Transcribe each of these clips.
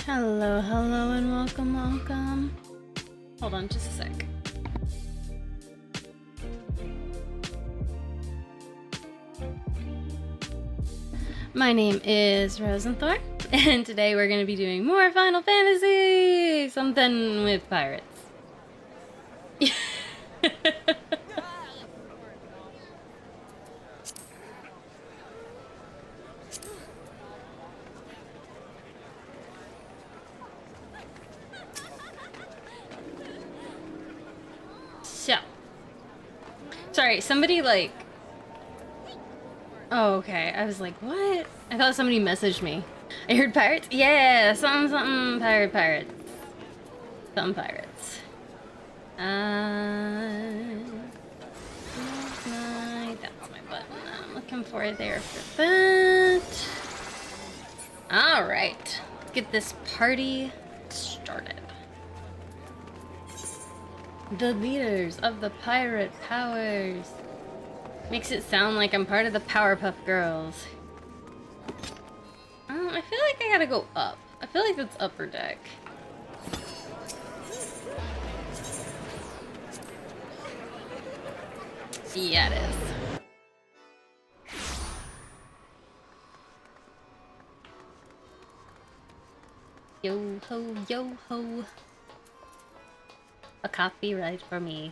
Hello, hello, and welcome, welcome. Hold on just a sec. My name is Rosenthorn, and today we're going to be doing more Final Fantasy! Something with pirates. So. Sorry, somebody like... Oh, okay. I was like, what? I thought somebody messaged me. I heard pirates? Yeah, something, pirates. Some pirates. That's my button I'm looking for there for that. Alright, let's get this party started. The leaders of the pirate powers. Makes it sound like I'm part of the Powerpuff Girls. I feel like I gotta go up. I feel like that's upper deck. Yeah, it is. Yo ho, yo ho. A copyright for me.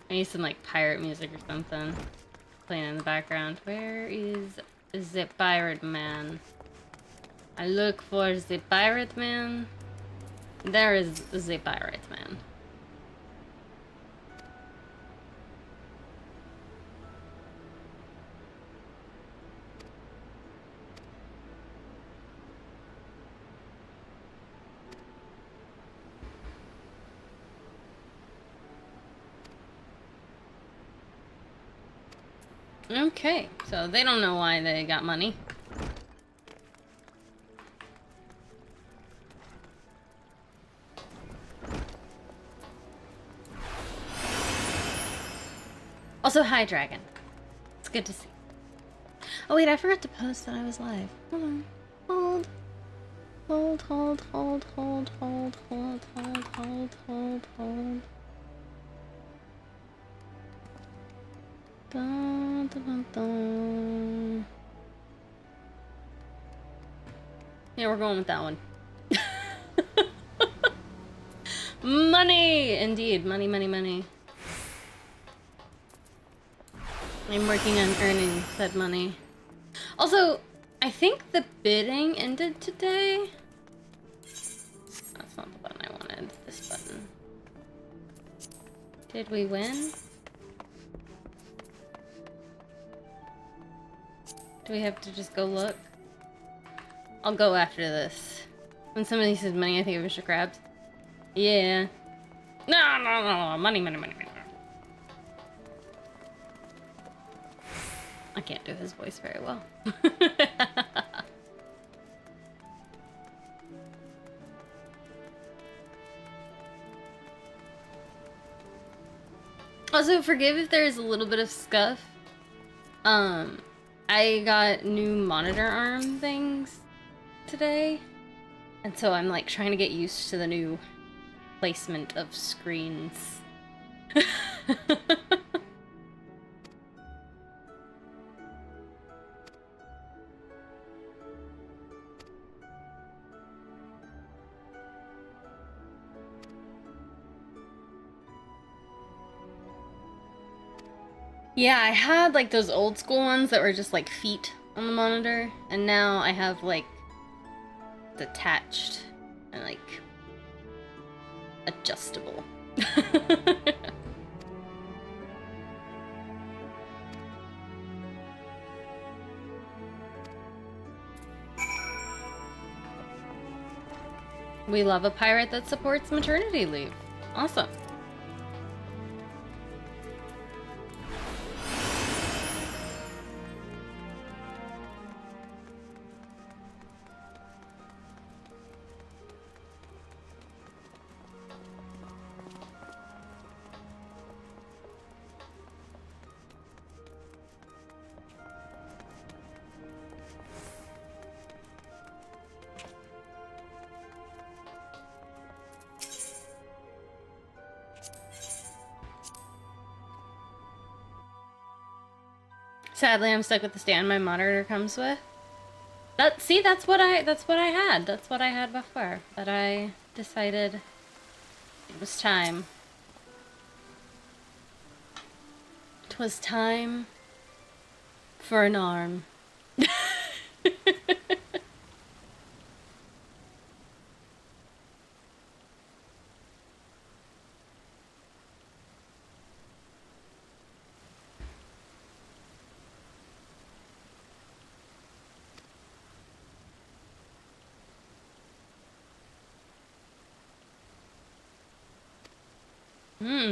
I need some like pirate music or something playing in the background. Where is the pirate man? I look for the pirate man. There is the pirate man. Okay, so they don't know why they got money. Also, hi, Dragon. It's good to see you. Oh, wait, I forgot to post that I was live. Hold on. Hold. Hold, hold, hold, hold, hold, hold, hold, hold, hold, hold. Dun, dun, dun, dun. Yeah, we're going with that one. Money! Indeed, money, money, money. I'm working on earning said money. Also, I think the bidding ended today. That's not the button I wanted. This button. Did we win? Do we have to just go look? I'll go after this. When somebody says money, I think of Mr. Krabs. Yeah. No, no, no, money, money, money, money. I can't do his voice very well. Also, forgive if there's a little bit of scuff. I got new monitor arm things today, and so I'm like trying to get used to the new placement of screens. Yeah, I had like those old school ones that were just like feet on the monitor, and now I have like detached and like adjustable. We love a pirate that supports maternity leave. Awesome. Sadly, I'm stuck with the stand my monitor comes with. That's what I had. That's what I had before. But I decided it was time. It was time for an arm.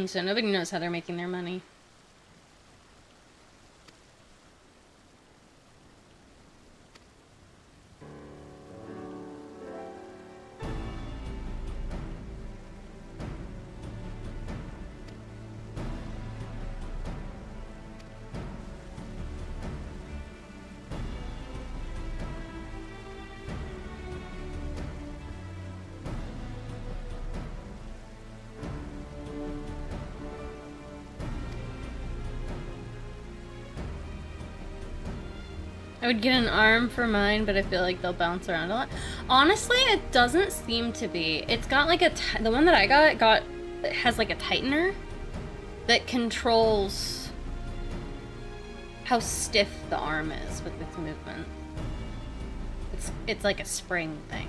So nobody knows how they're making their money. I would get an arm for mine, but I feel like they'll bounce around a lot. Honestly, it doesn't seem to be. It's got like the one that I got it has like a tightener that controls how stiff the arm is with its movement. It's like a spring thing.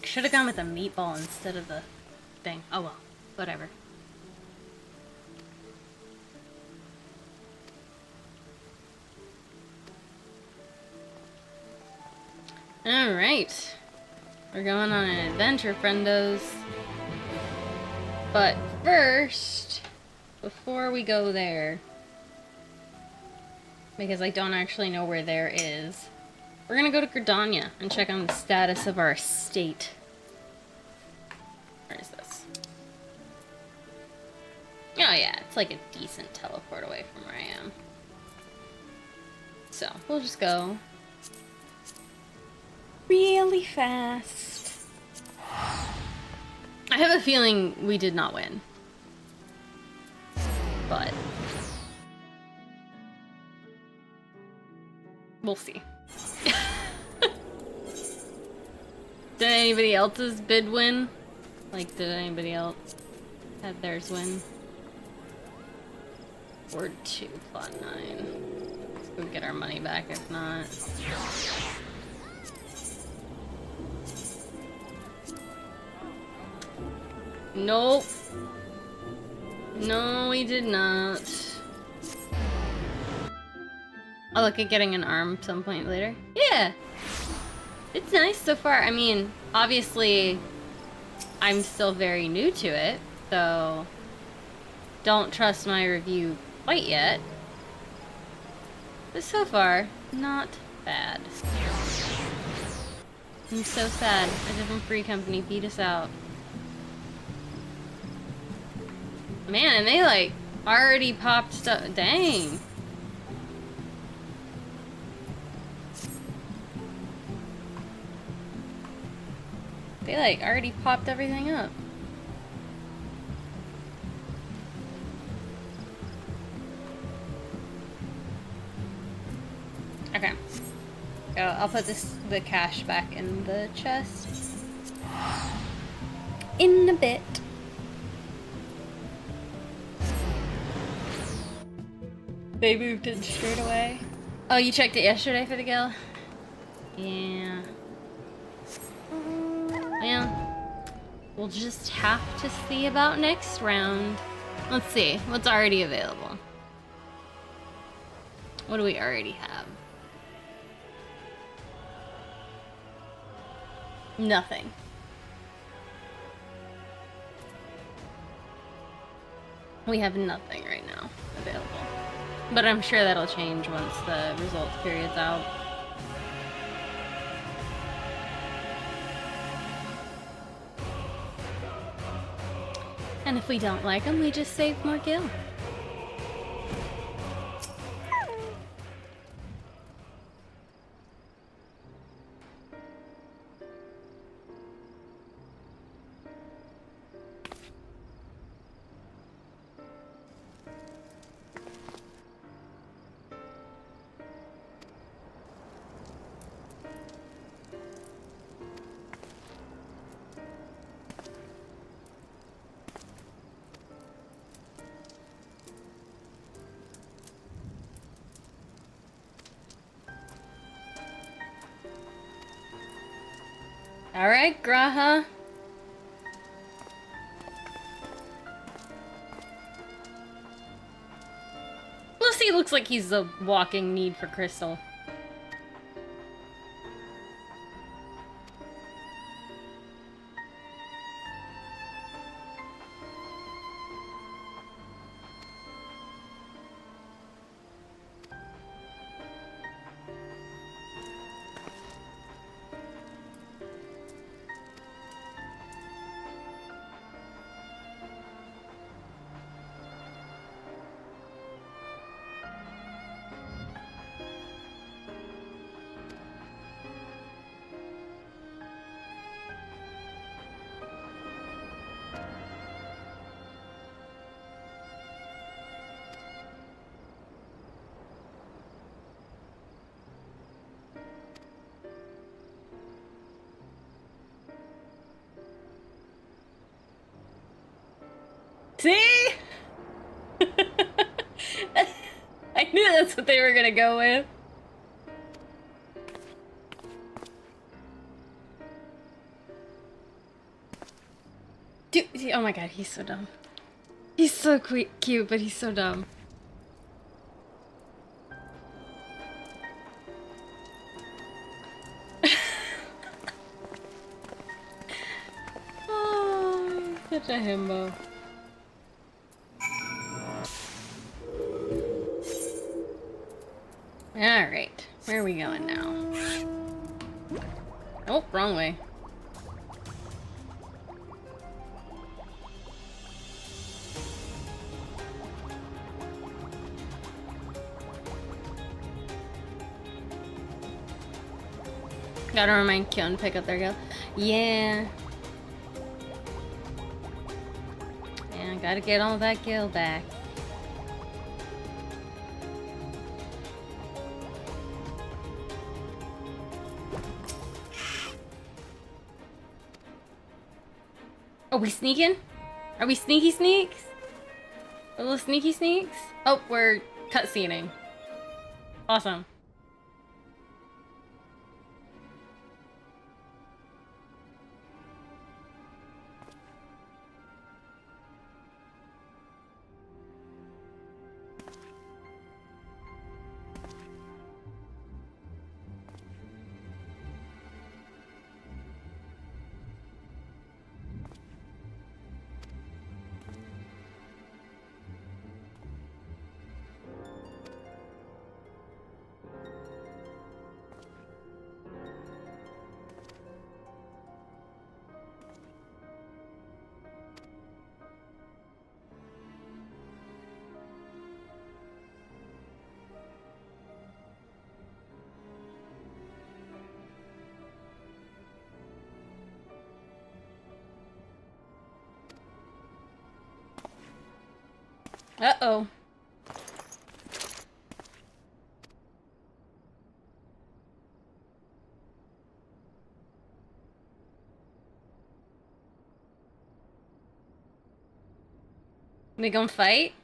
Should have gone with a meatball instead of the thing. Oh well, whatever. Alright. We're going on an adventure, friendos. But first, before we go there, because I don't actually know where there is, we're gonna go to Gridania and check on the status of our estate. Where is this? Oh yeah, it's like a decent teleport away from where I am. So, we'll just go really fast. I have a feeling we did not win. But we'll see. Did anybody else's bid win? Like, did anybody else have theirs win? Word 2, plot 9. Let's go get our money back if not. Nope. No, we did not. I'll look at getting an arm some point later. Yeah! It's nice so far. I mean, obviously, I'm still very new to it, so don't trust my review quite yet. But so far, not bad. I'm so sad. A different free company beat us out. Man, and they like already popped stuff. Dang. They like already popped everything up. Okay. So I'll put the cash back in the chest. In a bit. They moved in straight away. Oh, you checked it yesterday for the guild? Yeah. Well, we'll just have to see about next round. Let's see, what's already available? What do we already have? Nothing. We have nothing right now available. But I'm sure that'll change once the results period's out. And if we don't like them, we just save more gil. Alright, Graha. Lucy looks like he's a walking need for crystal. See? I knew that's what they were gonna go with. Dude, oh my god, he's so dumb. He's so cute, but he's so dumb. Oh, such a himbo. Alright, where are we going now? Oh, wrong way. Gotta remind Kyo and pick up their gil. Yeah. Yeah, gotta get all that gil back. Are we sneaking? Are we sneaky sneaks? A little sneaky sneaks? Oh, we're cutscening. Awesome. Uh-oh. We gonna fight?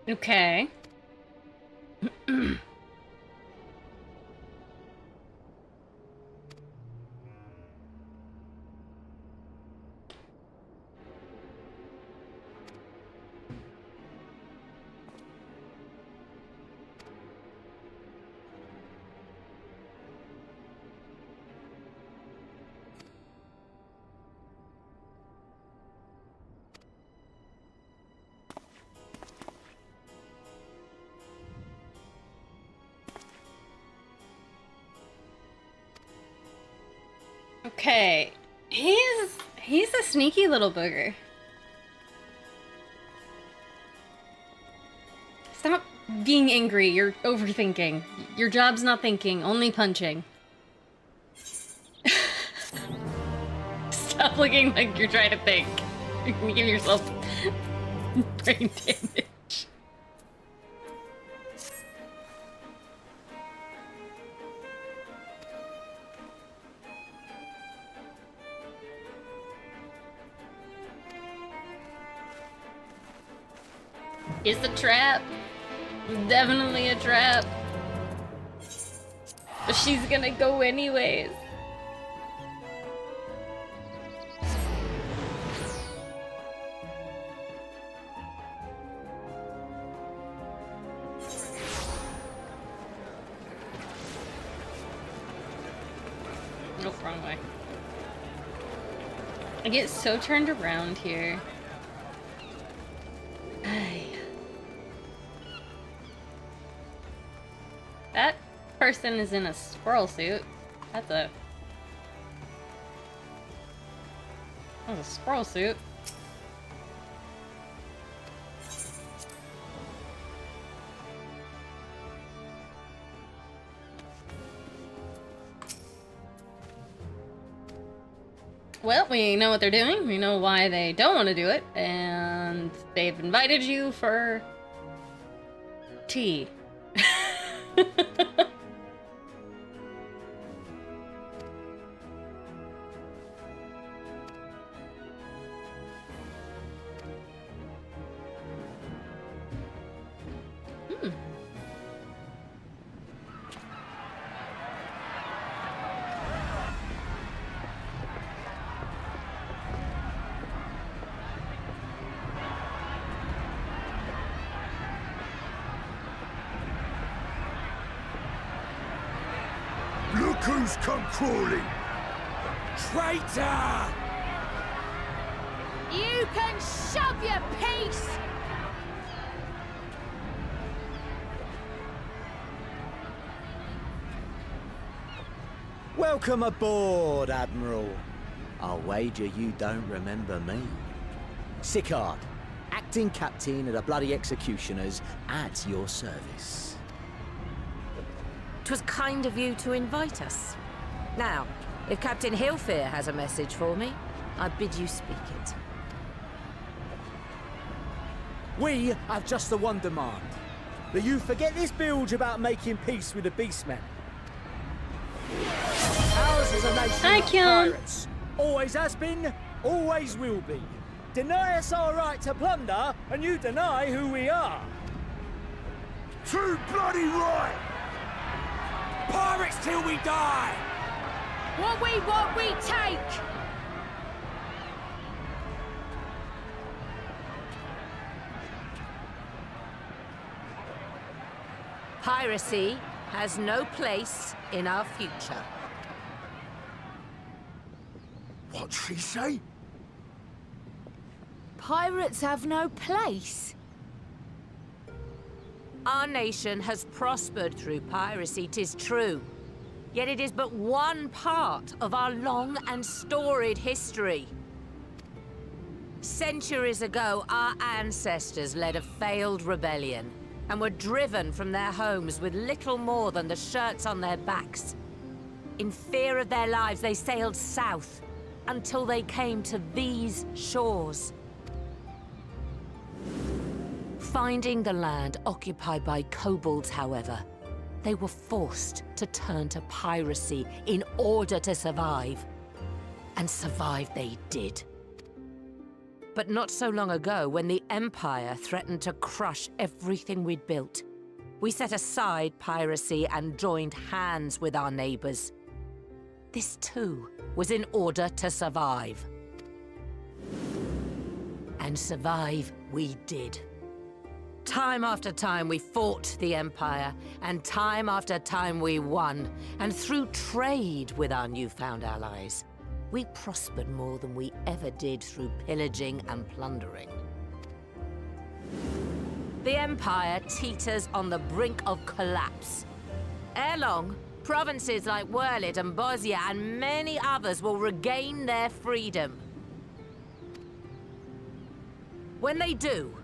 Okay. Okay. He's a sneaky little booger. Stop being angry. You're overthinking. Your job's not thinking, only punching. Stop looking like you're trying to think. You can give yourself brain damage. It's a trap. It's definitely a trap. But she's gonna go anyways. Nope, wrong way. I get so turned around here. That person is in a squirrel suit. That's a squirrel suit. Well, we know what they're doing. We know why they don't want to do it. And they've invited you for tea. Look who's come crawling! Traitor! You can shove your piece! Welcome aboard, Admiral. I'll wager you don't remember me. Sicard, acting captain of the bloody executioners, at your service. 'Twas kind of you to invite us. Now, if Captain Hillfear has a message for me, I bid you speak it. We have just the one demand. That you forget this bilge about making peace with the Beastmen. Ours is a nation Hi, of Kyon. pirates. Always has been, always will be. Deny us our right to plunder, and you deny who we are. Too bloody right! Pirates till we die! What we want, we take! Piracy has no place in our future. What'd she say? Pirates have no place. Our nation has prospered through piracy, 'tis true. Yet it is but one part of our long and storied history. Centuries ago, our ancestors led a failed rebellion and were driven from their homes with little more than the shirts on their backs. In fear of their lives, they sailed south until they came to these shores. Finding the land occupied by kobolds, however, they were forced to turn to piracy in order to survive. And survive they did. But not so long ago, when the Empire threatened to crush everything we'd built, we set aside piracy and joined hands with our neighbors. This too was in order to survive. And survive we did. Time after time we fought the Empire, and time after time we won. And through trade with our newfound allies, we prospered more than we ever did through pillaging and plundering. The Empire teeters on the brink of collapse. Ere long, provinces like Wurlit and Bosnia and many others will regain their freedom. When they do,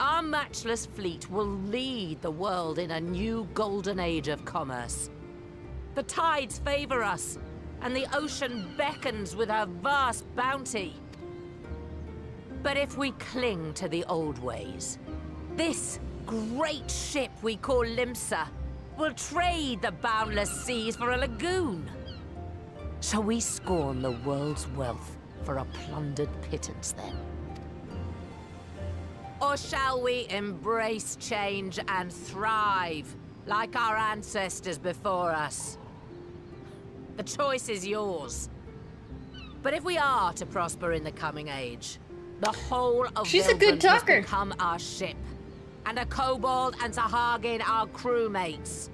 our matchless fleet will lead the world in a new golden age of commerce. The tides favor us, and the ocean beckons with her vast bounty. But if we cling to the old ways, this great ship we call Limsa will trade the boundless seas for a lagoon. Shall we scorn the world's wealth for a plundered pittance then? Or shall we embrace change and thrive, like our ancestors before us? The choice is yours. But if we are to prosper in the coming age, the whole of She's a good Vilbrandt must talker. become our ship, and a kobold and Sahagin our crewmates.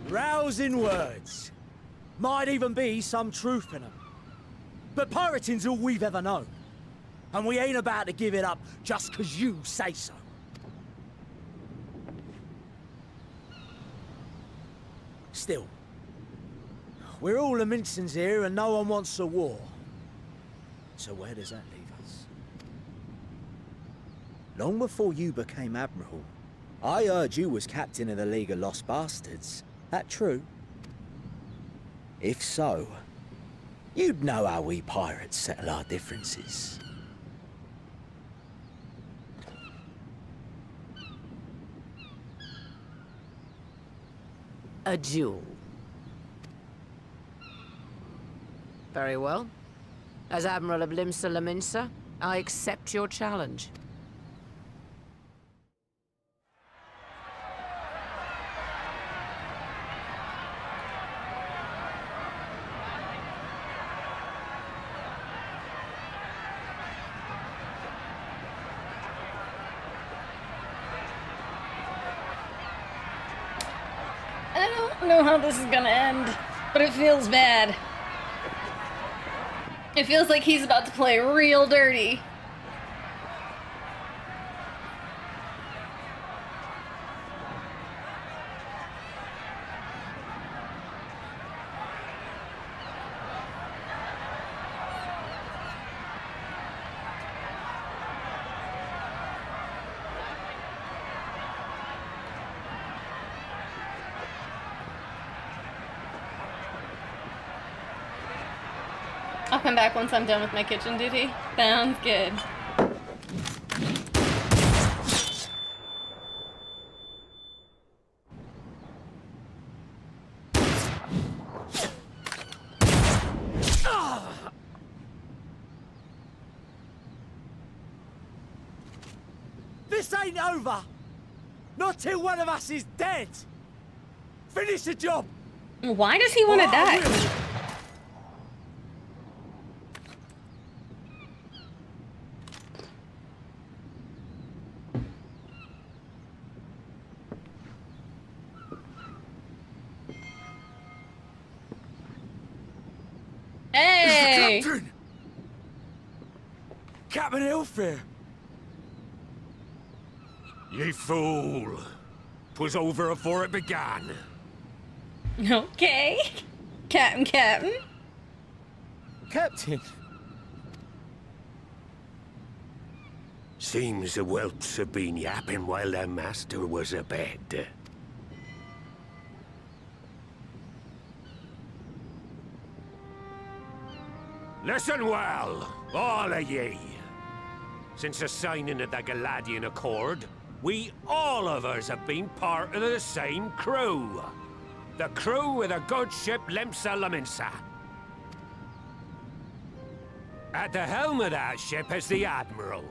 Rousing words. Might even be some truth in them. But pirating's all we've ever known. And we ain't about to give it up just 'cause you say so. Still, we're all the Mincins here and no one wants a war. So where does that leave us? Long before you became Admiral, I heard you was captain of the League of Lost Bastards. That true? If so, you'd know how we pirates settle our differences. A duel. Very well. As Admiral of Limsa Laminsa, I accept your challenge. I don't know how this is gonna end, but it feels bad. It feels like he's about to play real dirty. I'll come back once I'm done with my kitchen duty. Sounds good. This ain't over! Not till one of us is dead! Finish the job! Why does he want to Or I die? will. Hey! Captain! Captain Elfair! Ye fool! 'Twas over afore it began. Okay. Captain. Captain! Seems the whelps have been yapping while their master was abed. Listen well, all of ye. Since the signing of the Galadian Accord, we all of us have been part of the same crew. The crew of the good ship Limsa Laminsa. At the helm of that ship is the Admiral.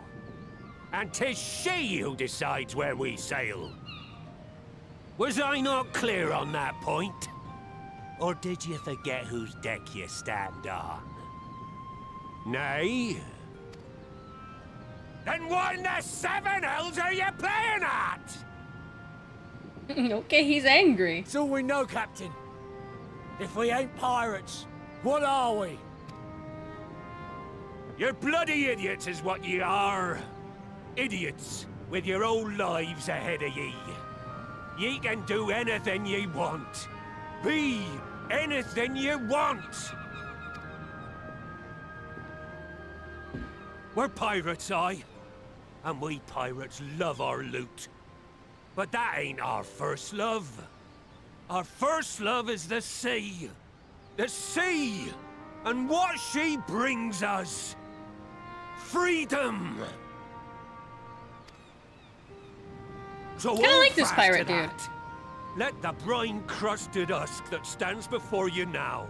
And 'tis she who decides where we sail. Was I not clear on that point? Or did you forget whose deck you stand on? Nay? Then what in the seven hells are you playing at? Okay, he's angry. It's all we know, Captain. If we ain't pirates, what are we? You're bloody idiots is what ye are. Idiots with your own lives ahead of ye. Ye can do anything ye want. Be anything ye want. We're pirates, aye. And we pirates love our loot. But that ain't our first love. Our first love is the sea. The sea! And what she brings us. Freedom! So Kinda hold like this fast pirate to dude. that. Let the brine-crusted husk that stands before you now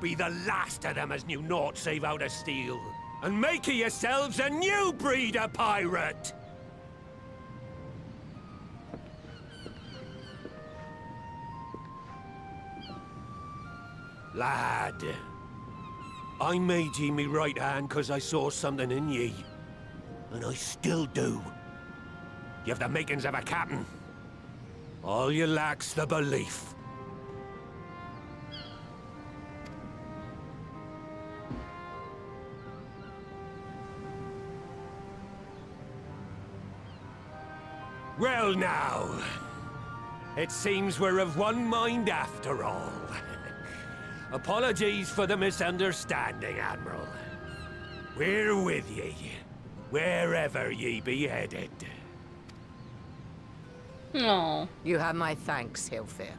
be the last of them as knew naught save out of steel. And make of yourselves a new breed of pirate! Lad, I made ye me right hand 'cause I saw something in ye. And I still do. You've the makings of a captain. All you lack's the belief. Well now, it seems we're of one mind after all. Apologies for the misunderstanding, Admiral. We're with ye, wherever ye be headed. Oh. You have my thanks, Hilfir.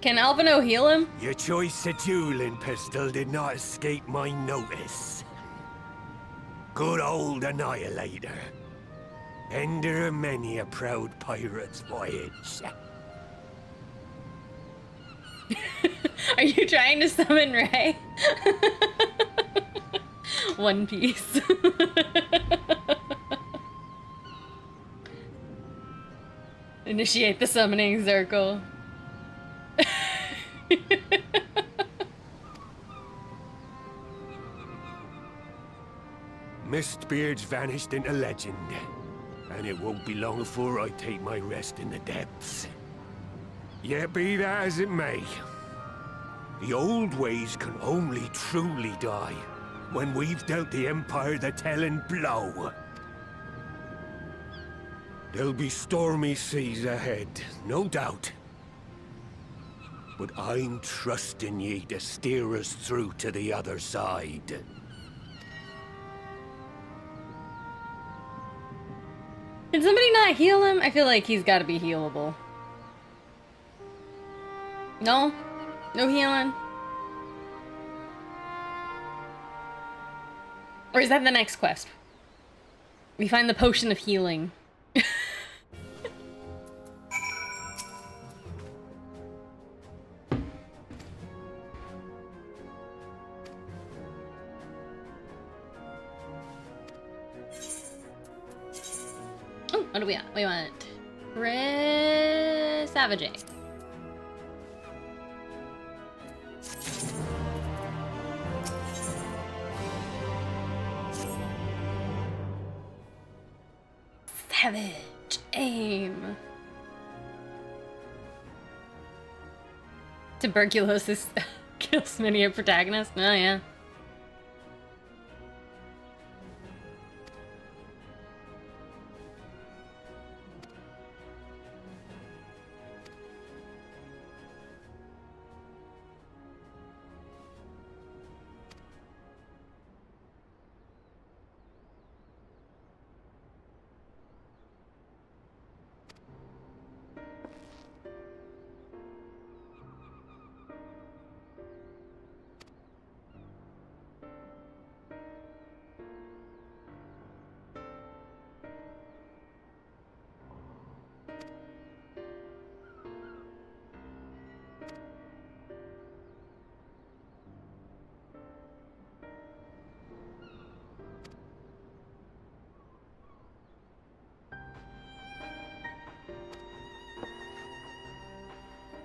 Can Alvino heal him? Your choice of dueling pistol did not escape my notice. Good old Annihilator. Ender of many a proud pirate's voyage. Are you trying to summon Ray? One Piece. Initiate the summoning circle. Mistbeard's vanished into legend, and it won't be long before I take my rest in the depths. Yet be that as it may, the old ways can only truly die when we've dealt the Empire the telling blow. There'll be stormy seas ahead, no doubt. But I'm trusting ye to steer us through to the other side. Can somebody not heal him? I feel like he's gotta be healable. No? No healing? Or is that the next quest? We find the potion of healing. Oh, what do we want? We want Savage. Savage aim. Tuberculosis kills many a protagonist. Oh yeah.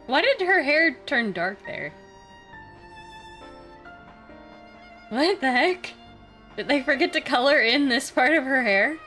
Why did her hair turn dark there? What the heck? Did they forget to color in this part of her hair?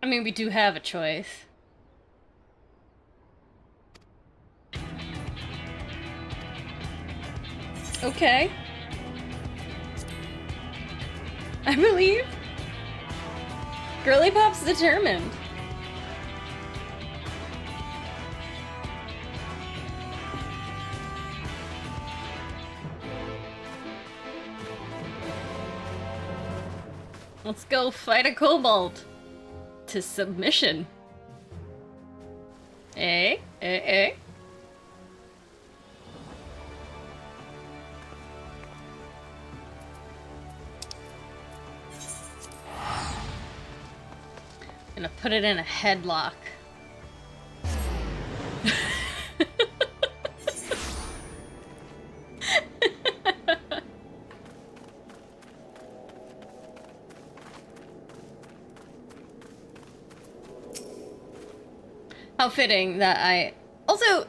I mean, we do have a choice. Okay. I believe. Girly Pop's determined. Let's go fight a kobold. To submission. Eh? Eh? Eh? Gonna put it in a headlock. How fitting that I... Also,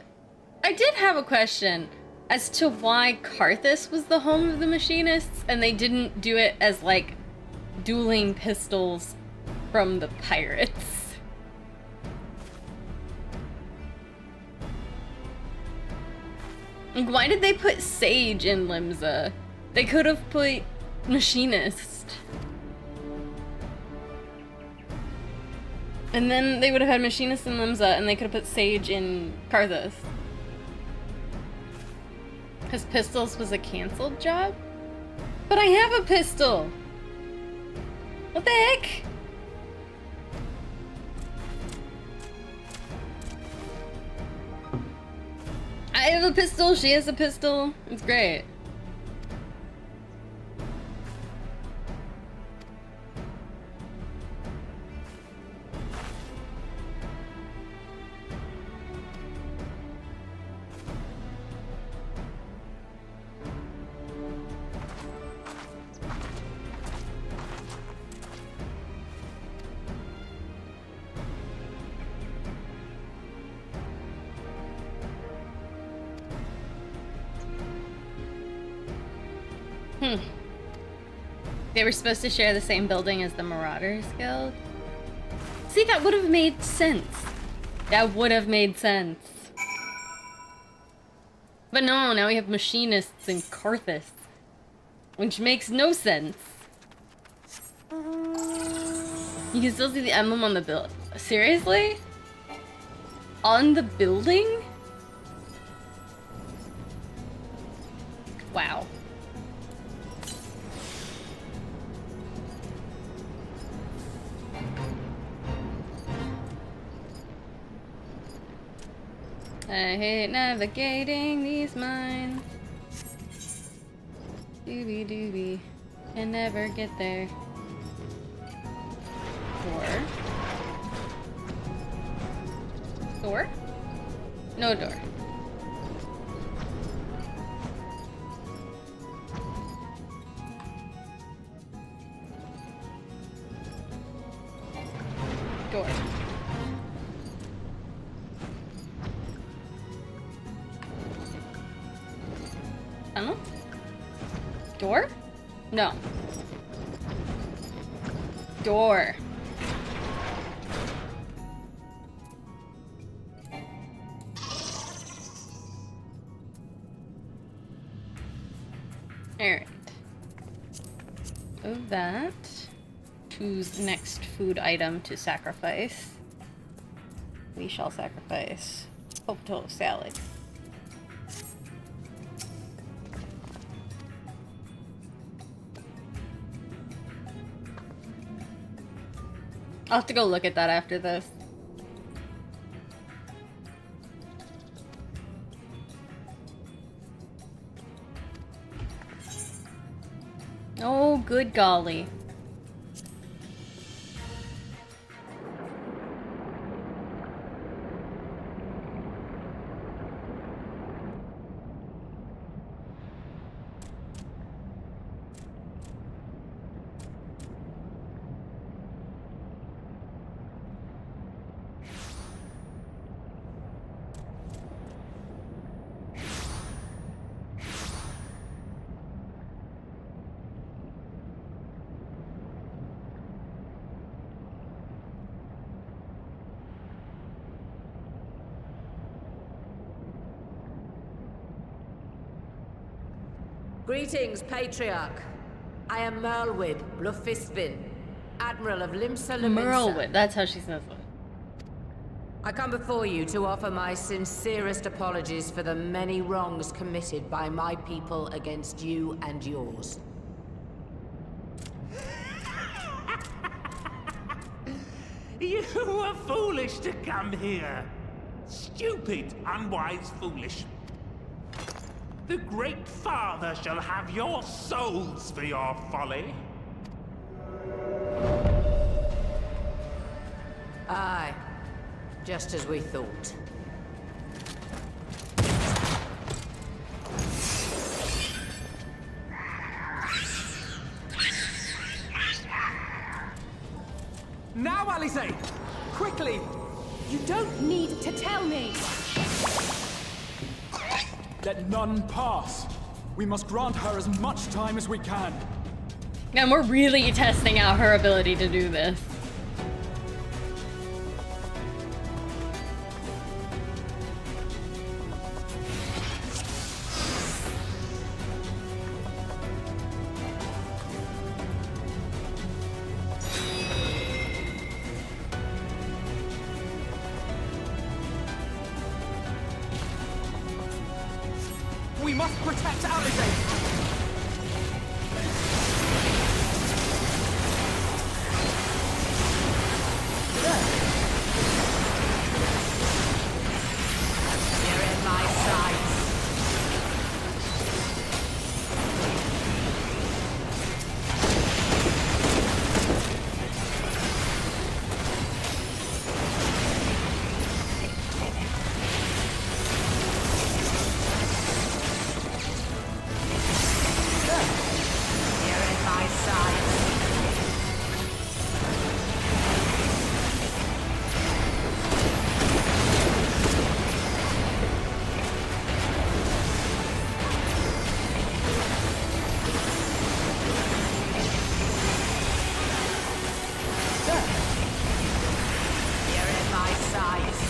I did have a question as to why Karthus was the home of the machinists and they didn't do it as, like, dueling pistols from the pirates. Like, why did they put Sage in Limsa? They could have put Machinist. And then they would have had Machinist in Limsa, and they could have put Sage in Karthus. Because pistols was a cancelled job? But I have a pistol! What the heck? I have a pistol, she has a pistol. It's great. They were supposed to share the same building as the Marauders Guild. See, that would have made sense. That would have made sense. But no, now we have Machinists in Karthus. Which makes no sense. You can still see the emblem on the build. Seriously? On the building? Wow. I hate navigating these mines. Doobie doobie. Can never get there. Door. Door? No door. Door. Tunnel? Door? No. Door. Alright. Of that. Choose next food item to sacrifice. We shall sacrifice potato salad. I'll have to go look at that after this. Oh, good golly. Greetings, Patriarch. I am Merlwyd Blufisvin, Admiral of Limsa Lominsa. Merlwyd, that's how she says it. I come before you to offer my sincerest apologies for the many wrongs committed by my people against you and yours. You were foolish to come here. Stupid, unwise, foolish. The Great Father shall have your souls for your folly. Aye, just as we thought. Now, Alisaie! Quickly! You don't need to tell me. Let none pass. We must grant her as much time as we can. And we're really testing out her ability to do this. We must protect Alisaie! You're in my sights. You're in my sights. You're in my sights.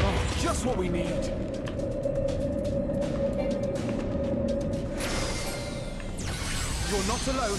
Oh, just what we need. You're not alone.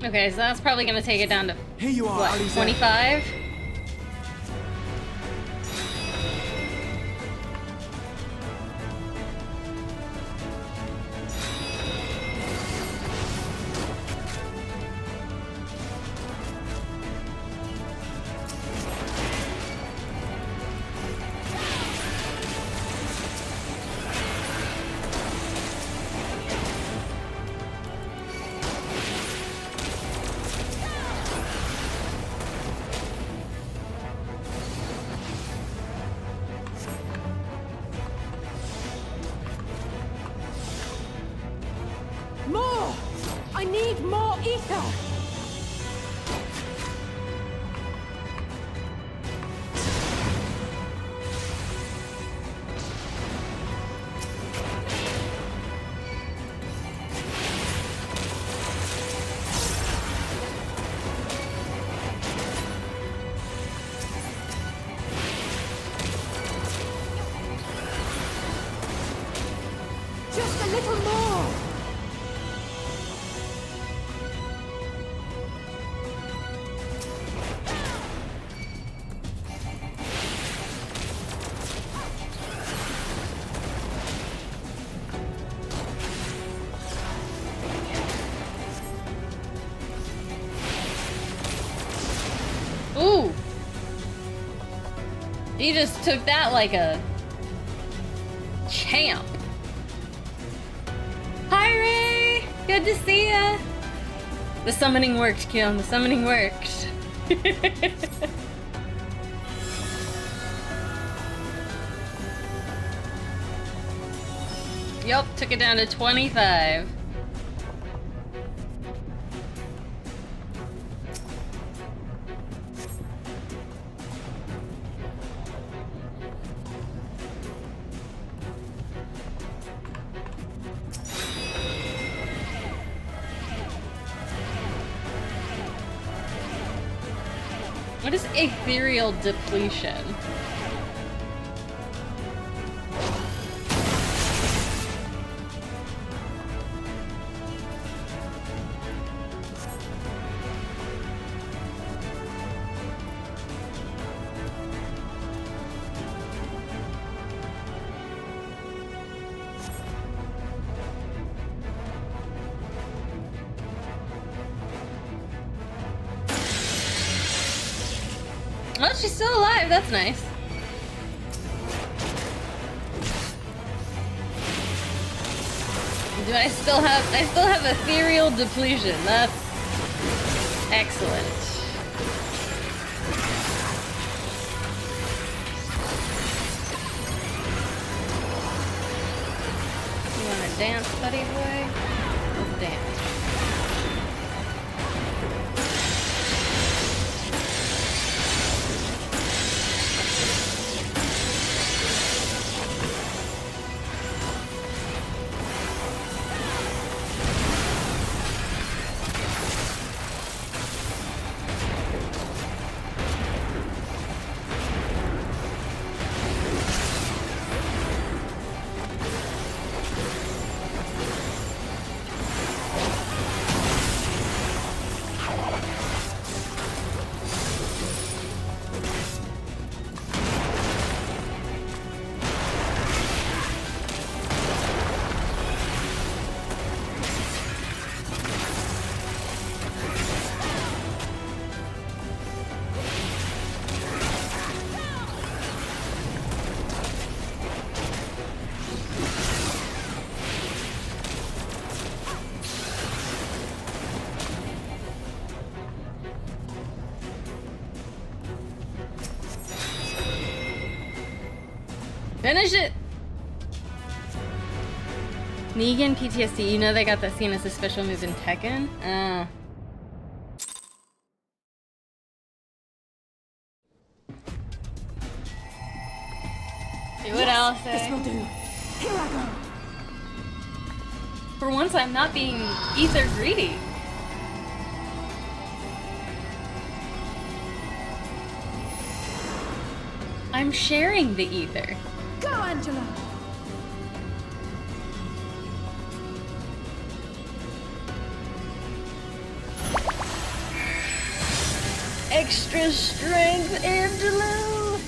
Okay, so that's probably gonna take it down to Here you are, what, Aliza. 25? More! I need more ether! Just a little more! Ooh! He just took that like a champ. Hi, Ray! Good to see ya! The summoning worked, Keon. The summoning worked. Yup, took it down to 25. What is ethereal depletion? Oh, she's still alive. That's nice. Do I still have ethereal depletion. That's excellent. You wanna dance, buddy boy? Let's dance. Finish it! Negan PTSD, you know they got that scene as a special move in Tekken? See what else? This will do. Here I go. For once I'm not being ether greedy. I'm sharing the ether. Go, Angela! extra strength, Angelo!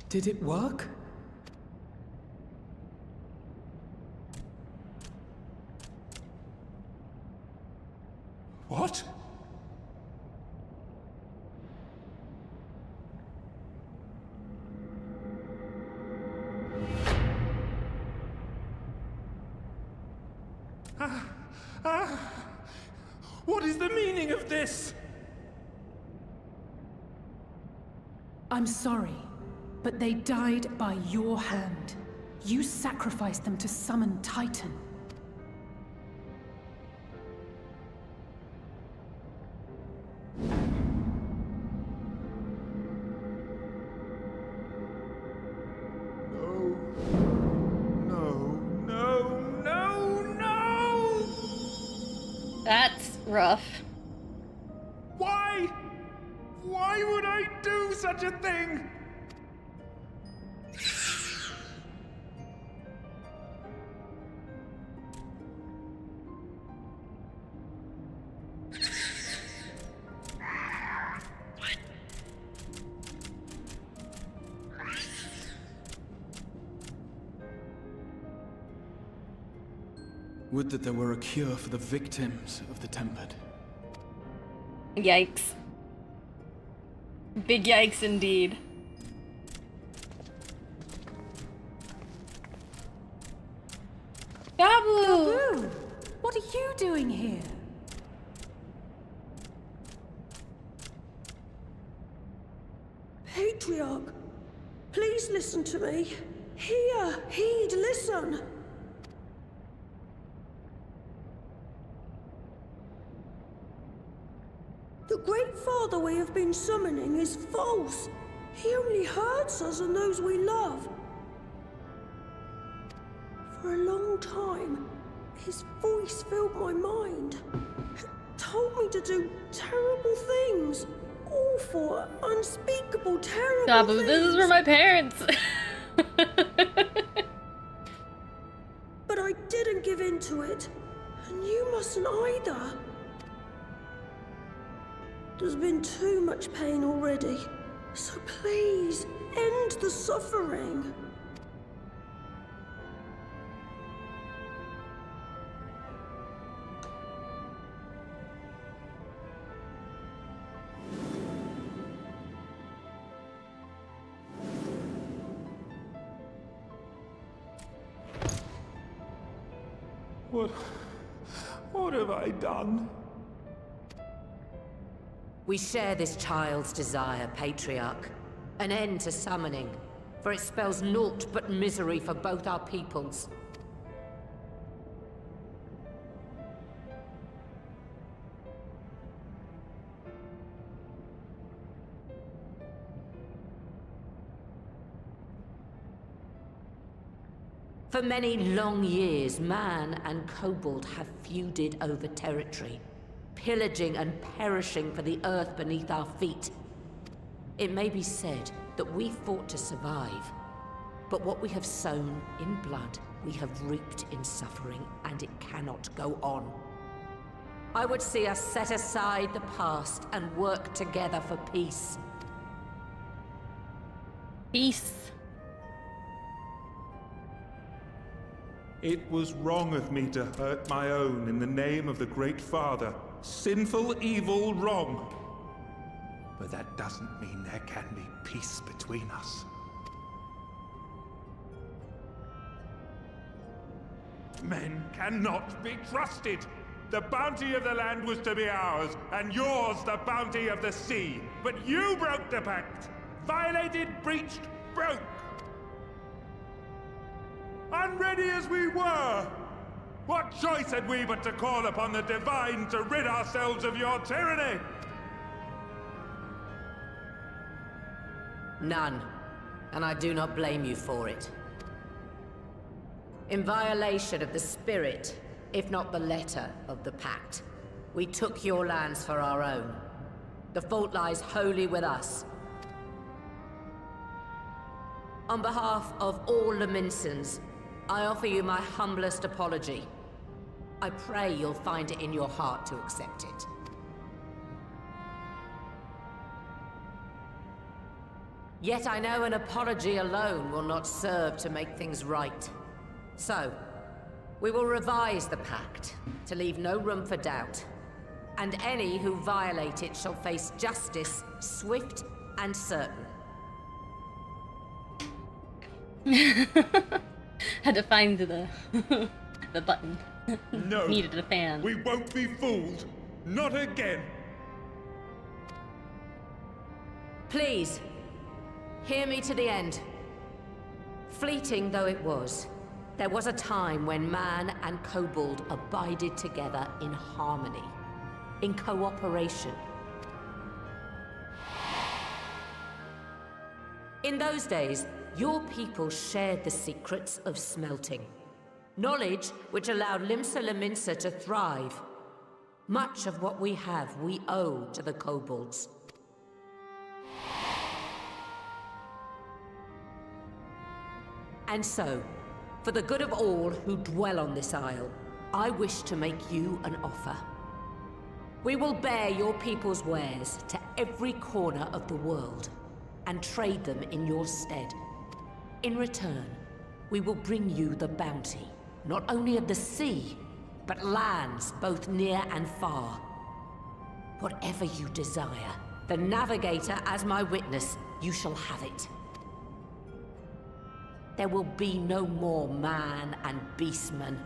Did it work? What? What is the meaning of this? I'm sorry, but they died by your hand. You sacrificed them to summon Titan. No! That's rough. Why? Why would I do such a thing? Would that there were a cure for the victims of the Tempered. Yikes. Big yikes indeed. Gabu! Boo! What are you doing here? Patriarch, please listen to me. Hear, heed, listen. The Great Father we have been summoning is false. He only hurts us and those we love. For a long time, his voice filled my mind. It told me to do terrible things. Awful, unspeakable, terrible Gabu, things. this is for my parents! But I didn't give in to it. And you mustn't either. There's been too much pain already. So please, end the suffering. What have I done? We share this child's desire, Patriarch. An end to summoning, for it spells naught but misery for both our peoples. For many long years, man and kobold have feuded over territory, pillaging and perishing for the earth beneath our feet. It may be said that we fought to survive, but what we have sown in blood, we have reaped in suffering, and it cannot go on. I would see us set aside the past and work together for peace. Peace. It was wrong of me to hurt my own in the name of the Great Father. Sinful, evil, wrong. But that doesn't mean there can be peace between us. Men cannot be trusted. The bounty of the land was to be ours, and yours the bounty of the sea. But you broke the pact. Violated, breached, broke. Unready as we were, what choice had we but to call upon the Divine to rid ourselves of your tyranny? None, and I do not blame you for it. In violation of the spirit, if not the letter, of the pact. We took your lands for our own. The fault lies wholly with us. On behalf of all Leminsons, I offer you my humblest apology. I pray you'll find it in your heart to accept it. Yet I know an apology alone will not serve to make things right. So, we will revise the pact to leave no room for doubt. And any who violate it shall face justice, swift and certain. Had to find the the button. No. Needed a fan. We won't be fooled. Not again. Please, hear me to the end. Fleeting though it was, there was a time when man and kobold abided together in harmony, in cooperation. In those days, your people shared the secrets of smelting. Knowledge which allowed Limsa Lominsa to thrive. Much of what we have, we owe to the kobolds. And so, for the good of all who dwell on this isle, I wish to make you an offer. We will bear your people's wares to every corner of the world, and trade them in your stead. In return, we will bring you the bounty, not only of the sea, but lands both near and far. Whatever you desire, the Navigator as my witness, you shall have it. There will be no more man and beastman,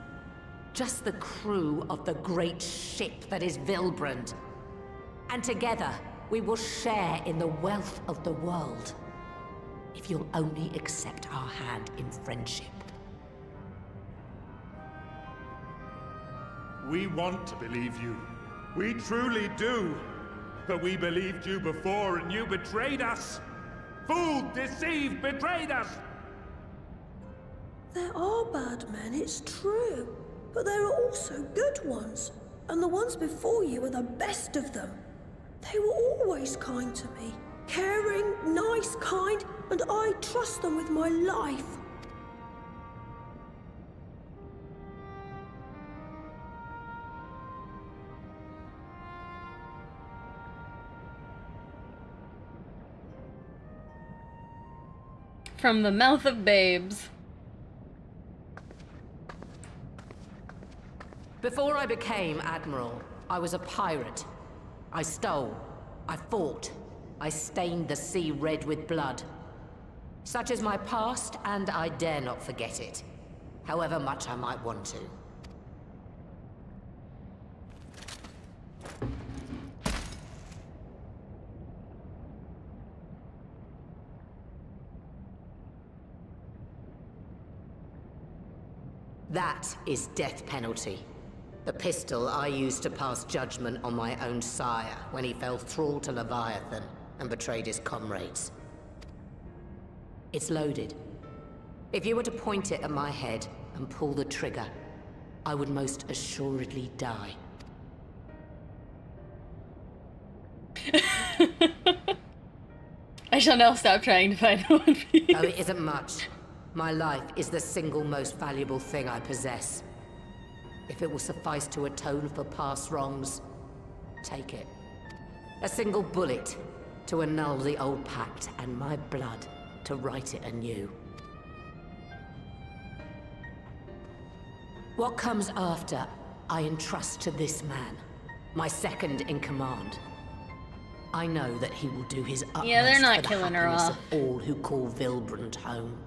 just the crew of the great ship that is Vilbrand. And together, we will share in the wealth of the world, if you'll only accept our hand in friendship. We want to believe you. We truly do. But we believed you before and you betrayed us. Fooled, deceived, betrayed us. There are bad men, it's true. But there are also good ones. And the ones before you are the best of them. They were always kind to me. Caring, nice, kind, and I trust them with my life. From the mouth of babes. Before I became Admiral, I was a pirate. I stole, I fought, I stained the sea red with blood. Such is my past, and I dare not forget it, however much I might want to. That is death penalty. The pistol I used to pass judgment on my own sire when he fell thrall to Leviathan and betrayed his comrades. It's loaded. If you were to point it at my head and pull the trigger, I would most assuredly die. I shall now stop trying to find one piece. Though it isn't much, my life is the single most valuable thing I possess. If it will suffice to atone for past wrongs, take it. A single bullet to annul the old pact, and my blood to write it anew. What comes after, I entrust to this man, my second in command. I know that he will do his utmost Yeah, they're not for the killing her happiness off. of all who call Vilbrand home.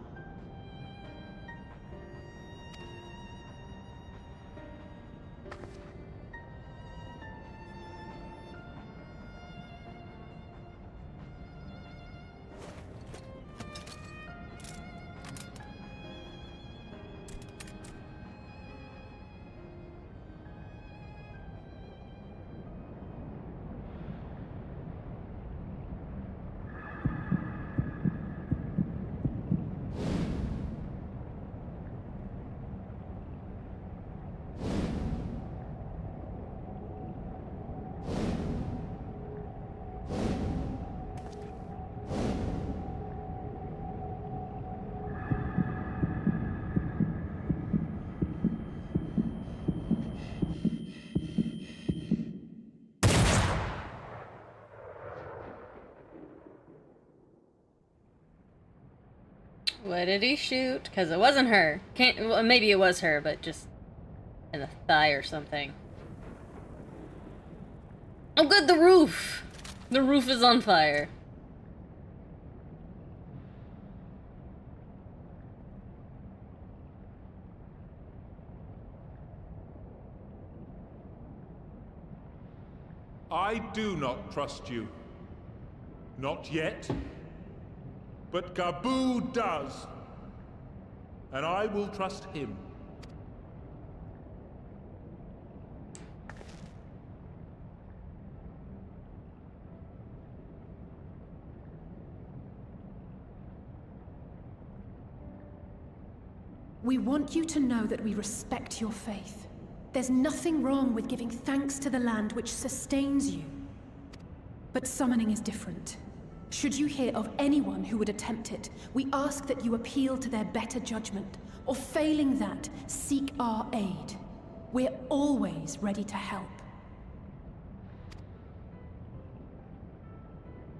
What did he shoot? Because it wasn't her. Well, maybe it was her, but just in the thigh or something. Oh good, the roof! The roof is on fire. I do not trust you. Not yet. But Gabu does. And I will trust him. We want you to know that we respect your faith. There's nothing wrong with giving thanks to the land which sustains you. But summoning is different. Should you hear of anyone who would attempt it, we ask that you appeal to their better judgment, or failing that, seek our aid. We're always ready to help.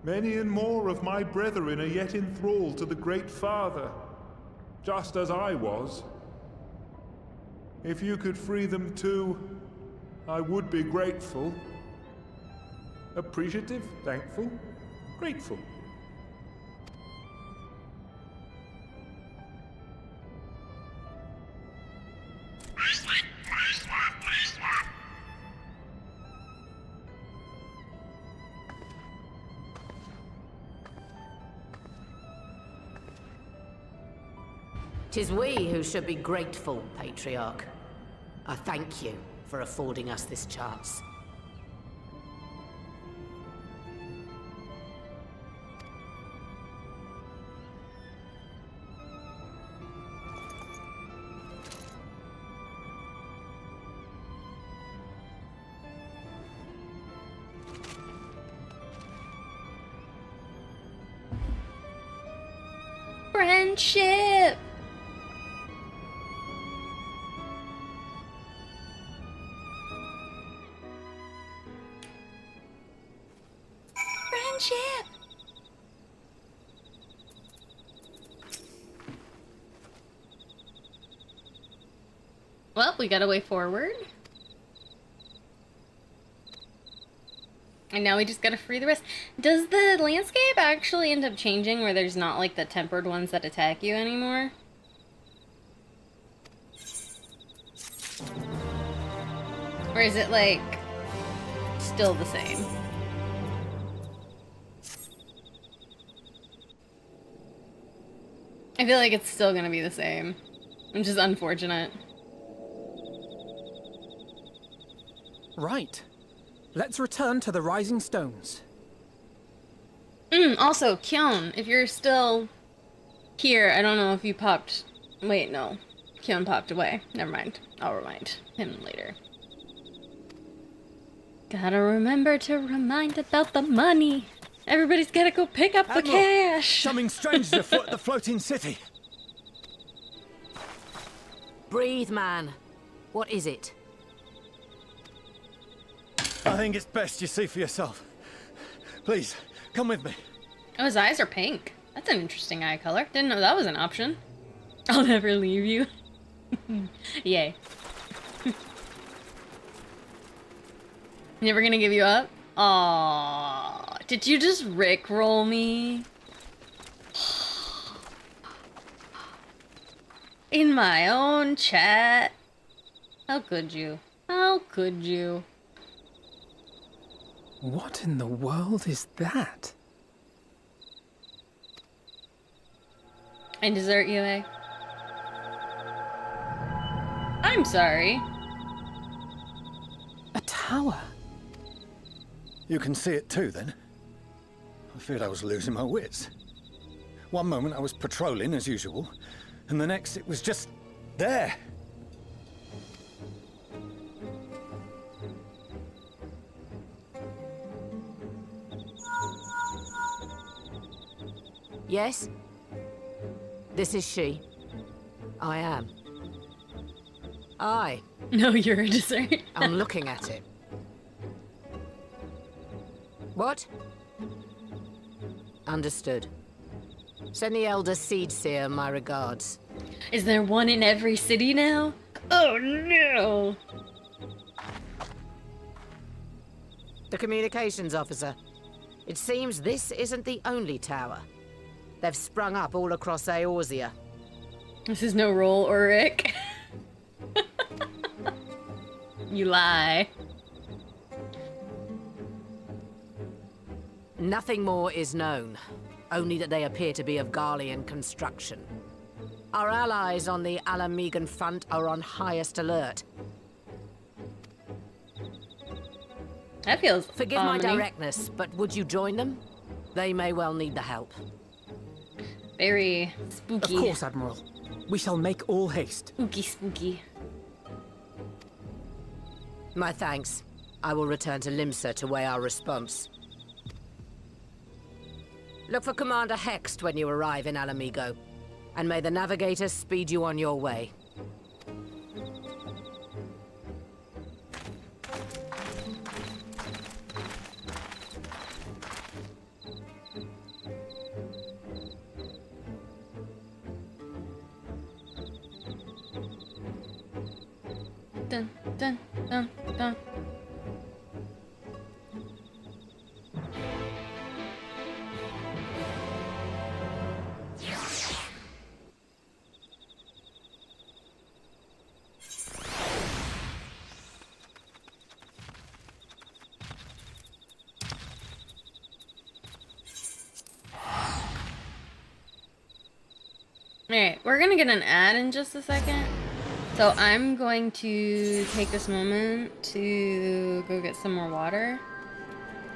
Many and more of my brethren are yet enthralled to the Great Father, just as I was. If you could free them too, I would be grateful. Appreciative, thankful, grateful. Tis we who should be grateful, Patriarch. I thank you for affording us this chance. Friendship! Friendship! Well, we got a way forward. And now we just gotta free the rest. Does the landscape actually end up changing where there's not like the tempered ones that attack you anymore? Or is it like still the same? I feel like it's still gonna be the same, which is unfortunate. Right. Let's return to the Rising Stones. Also, Kyon, if you're still here, I don't know if you popped... Wait, no. Kyon popped away. Never mind. I'll remind him later. Gotta remember to remind about the money. Everybody's gotta go pick up the cash. Something strange is afoot at the floating city. Breathe, man. What is it? I think it's best you see for yourself. Please, come with me. Oh, his eyes are pink. That's an interesting eye color. Didn't know that was an option. I'll never leave you. Yay. Never gonna give you up? Aww. Did you just rickroll me? In my own chat? How could you? How could you? What in the world is that? I desert you, eh? I'm sorry. A tower? You can see it too, then? I feared I was losing my wits. One moment I was patrolling as usual, and the next it was just there. Yes? This is she. I am. Aye. No, you're a dessert. I'm looking at it. What? Understood. Send the Elder Seedseer my regards. Is there one in every city now? Oh no! The communications officer. It seems this isn't the only tower. They've sprung up all across Eorzea. This is no roll, Ulrich. You lie. Nothing more is known, only that they appear to be of Garlean construction. Our allies on the Alamegan front are on highest alert. That feels Forgive my ominous. directness, but would you join them? They may well need the help. Very Of spooky. course, Admiral. We shall make all haste. Spooky, spooky. My thanks. I will return to Limsa to weigh our response. Look for Commander Hext when you arrive in Alamigo, and may the Navigator speed you on your way. Dun, dun, dun, dun. Alright, we're gonna get an ad in just a second. So I'm going to take this moment to go get some more water.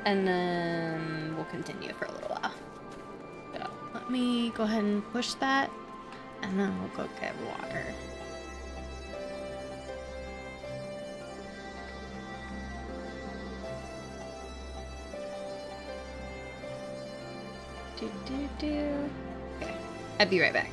And then we'll continue for a little while. So let me go ahead and push that. And then we'll go get water. Okay, I'll be right back.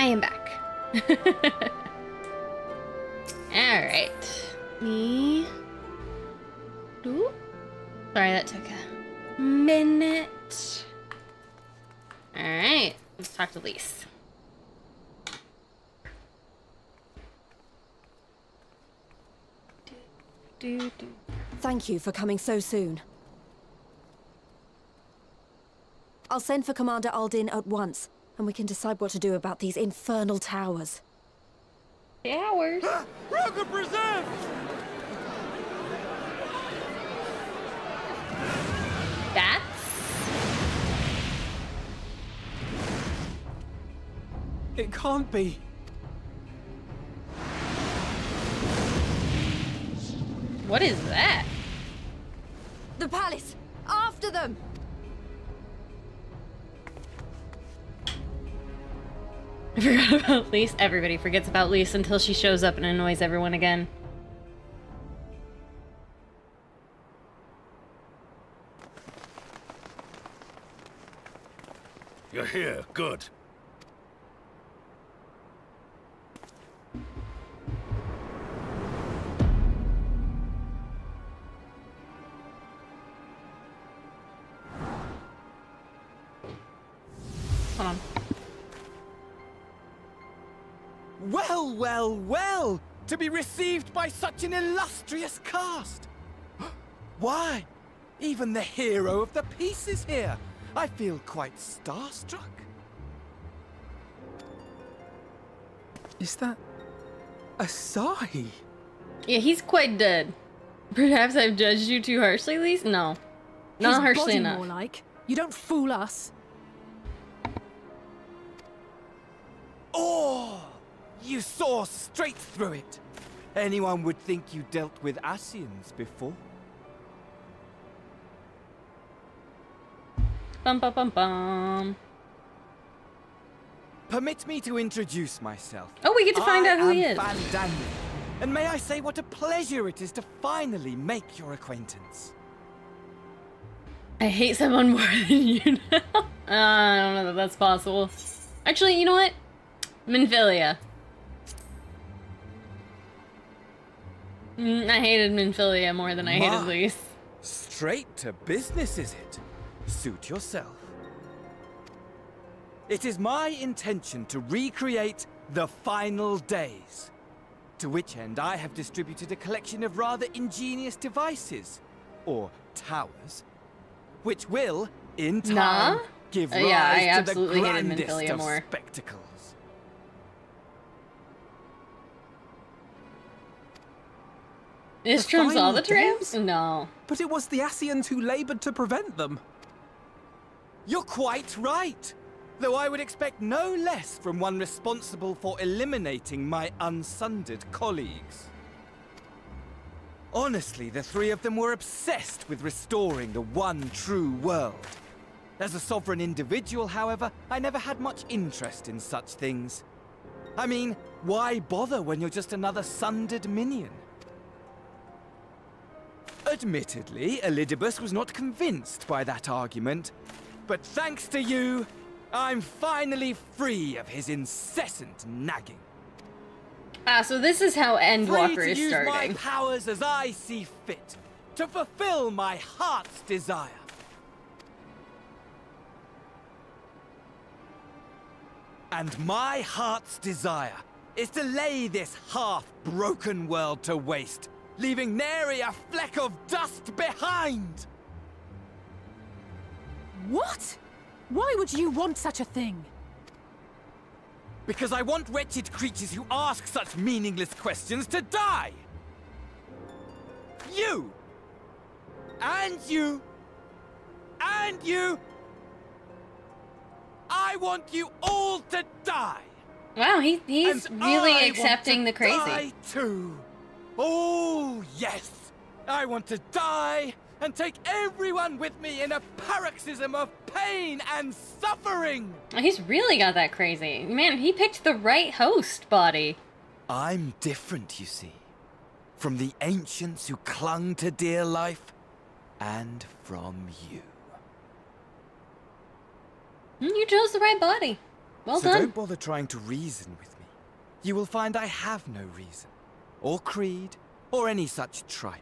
am back. Alright. Me. Ooh. Sorry, that took a minute. Alright. Let's talk to Lise. Thank you for coming so soon. I'll send for Commander Aldin at once, and we can decide what to do about these infernal towers. Towers? Roger preserve! Bats? It can't be. What is that? The palace! After them! I forgot about Lise. Everybody forgets about Lise until she shows up and annoys everyone again. You're here. Good. Hold on. Well, well, well! To be received by such an illustrious cast! Why? Even the hero of the piece is here! I feel quite starstruck. Is that Asahi? Yeah, he's quite dead. Perhaps I've judged you too harshly, Lise? No. Not His harshly body enough. more like. You don't fool us. Oh! You saw straight through it! Anyone would think you dealt with Asians before. Bum bum bum bum. Permit me to introduce myself. Oh, we get to find out who he is. I am Van Daniel, and may I say what a pleasure it is to finally make your acquaintance. I hate someone more than you now. I don't know that that's possible. Actually, you know what? Minfilia. I hated Minfilia more than I hated Lise. Straight to business, is it? Suit yourself. It is my intention to recreate the final days. To which end I have distributed a collection of rather ingenious devices, or towers, which will, in time, give rise yeah, I to the absolutely hated grandest Minfilia of more. spectacles. This The trumps all final the trams? days? No. But it was the Asians who labored to prevent them. You're quite right. Though I would expect no less from one responsible for eliminating my unsundered colleagues. Honestly, the three of them were obsessed with restoring the one true world. As a sovereign individual, however, I never had much interest in such things. I mean, why bother when you're just another sundered minion? Admittedly, Elidibus was not convinced by that argument, but thanks to you, I'm finally free of his incessant nagging. Ah, so this is how Endwalker Free to is use my starting. powers as I see fit, to fulfill my heart's desire. And my heart's desire is to lay this half-broken world to waste, leaving nary a fleck of dust behind! What? Why would you want such a thing? Because I want wretched creatures who ask such meaningless questions to die! You! And you! And you! I want you all to die! Wow, he's And really I accepting the want to crazy. Die too. Oh, yes! I want to die and take everyone with me in a paroxysm of pain and suffering! Oh, he's really got that crazy. Man, he picked the right host body. I'm different, you see. From the ancients who clung to dear life, and from you. You chose the right body. Well so done. don't bother trying to reason with me. You will find I have no reason, or creed, or any such tripe.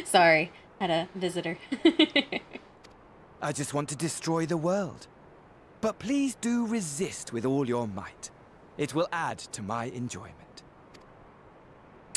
Sorry, had a visitor. I just want to destroy the world. But please do resist with all your might. It will add to my enjoyment.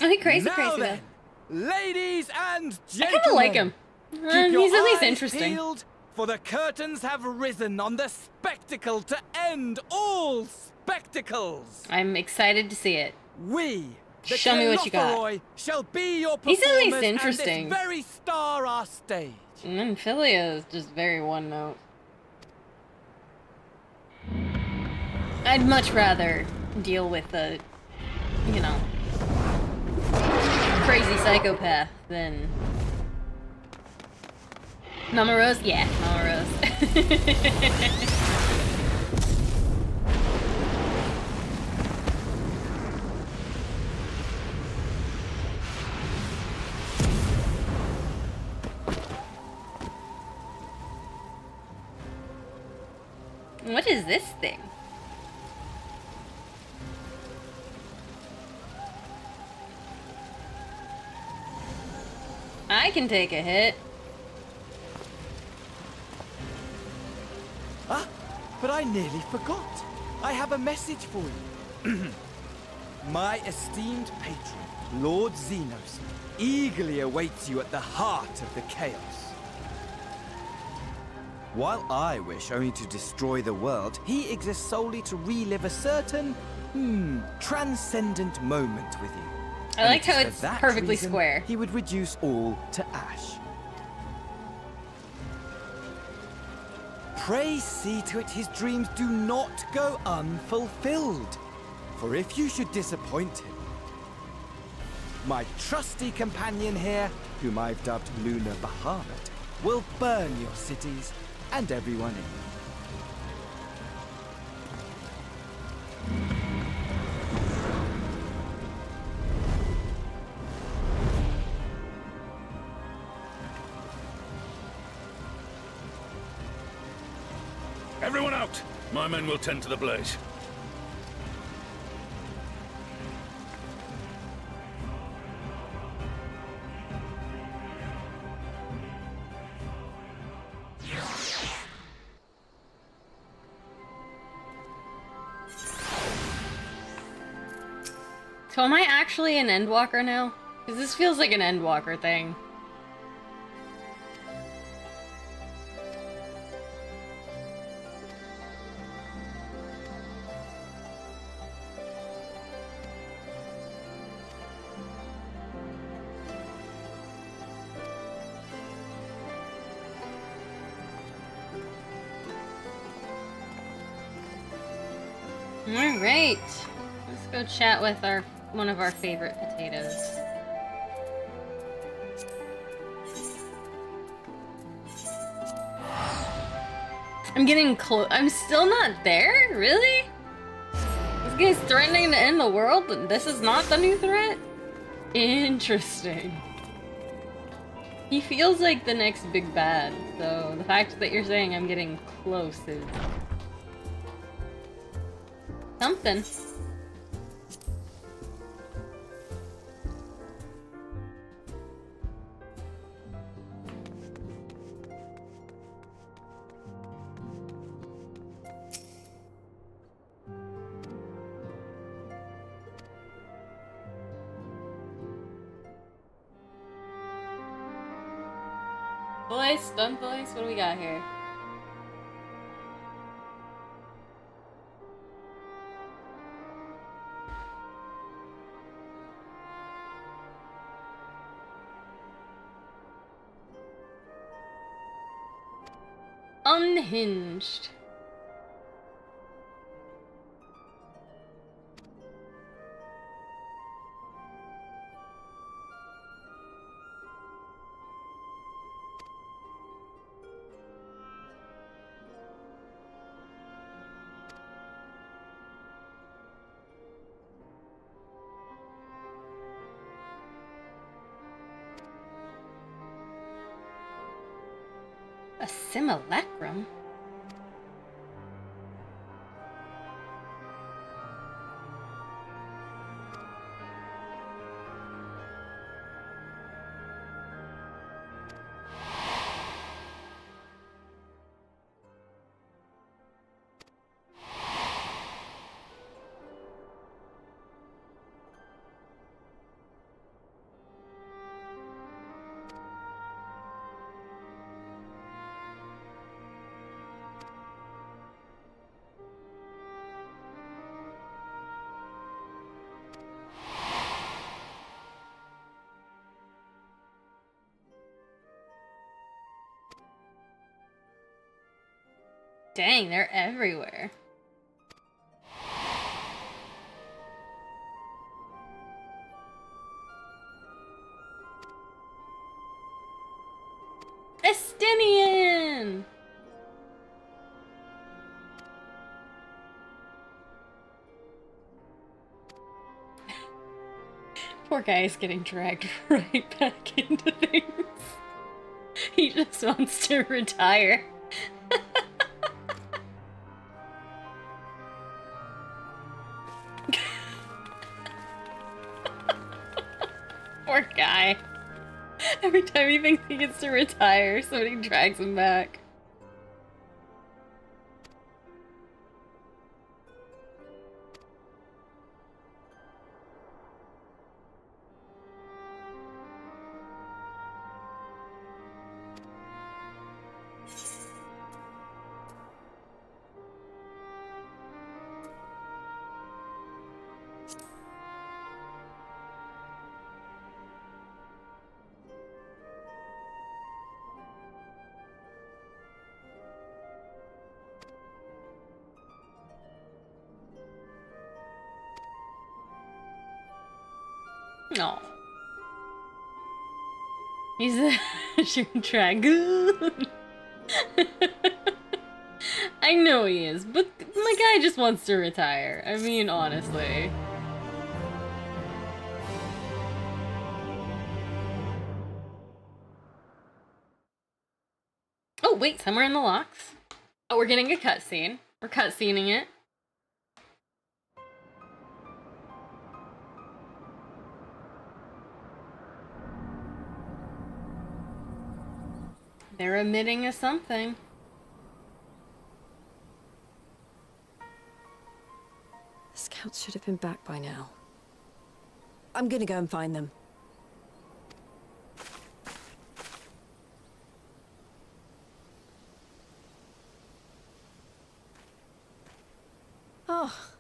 Oh, he crazy, Now crazy then, ladies and though. I gentlemen, kind of like him. keep your He's at least eyes interesting. peeled, for the curtains have risen on the spectacle to end all spectacles. I'm excited to see it. We, the Show me what you got. Kelotheroi, shall be your He's at least performers interesting. and this very star our stage. And then Philia is just very one note. I'd much rather deal with a, you know, crazy psychopath than Mama Rose. Yeah, Mama Rose. What is this thing? I can take a hit. Ah, but I nearly forgot. I have a message for you. My esteemed patron, Lord Xenos, eagerly awaits you at the heart of the chaos. While I wish only to destroy the world, he exists solely to relive a certain, transcendent moment with you. I like And how for it's that perfectly reason, square. He would reduce all to ash. Pray see to it his dreams do not go unfulfilled. For if you should disappoint him, my trusty companion here, whom I've dubbed Lunar Bahamut, will burn your cities and everyone in them. Everyone out! My men will tend to the blaze. So am I actually an Endwalker now? Because this feels like an Endwalker thing. Alright. Let's go chat with one of our favorite potatoes. I'm getting close. I'm still not there? Really? This guy's threatening to end the world, and this is not the new threat? Interesting. He feels like the next big bad, so the fact that you're saying I'm getting close is something. Voice, stun voice, what do we got here? Unhinged. Simulacrum? Dang, they're everywhere. Estinian! Poor guy is getting dragged right back into things. He just wants to retire. Poor guy. Every time he thinks he gets to retire, somebody drags him back. No. He's a shooting dragoon. I know he is, but my guy just wants to retire. I mean, honestly. Oh, wait, somewhere in the locks. Oh, we're getting a cutscene. We're cutscening it. They're emitting a something. The scouts should have been back by now. I'm gonna go and find them. Oh,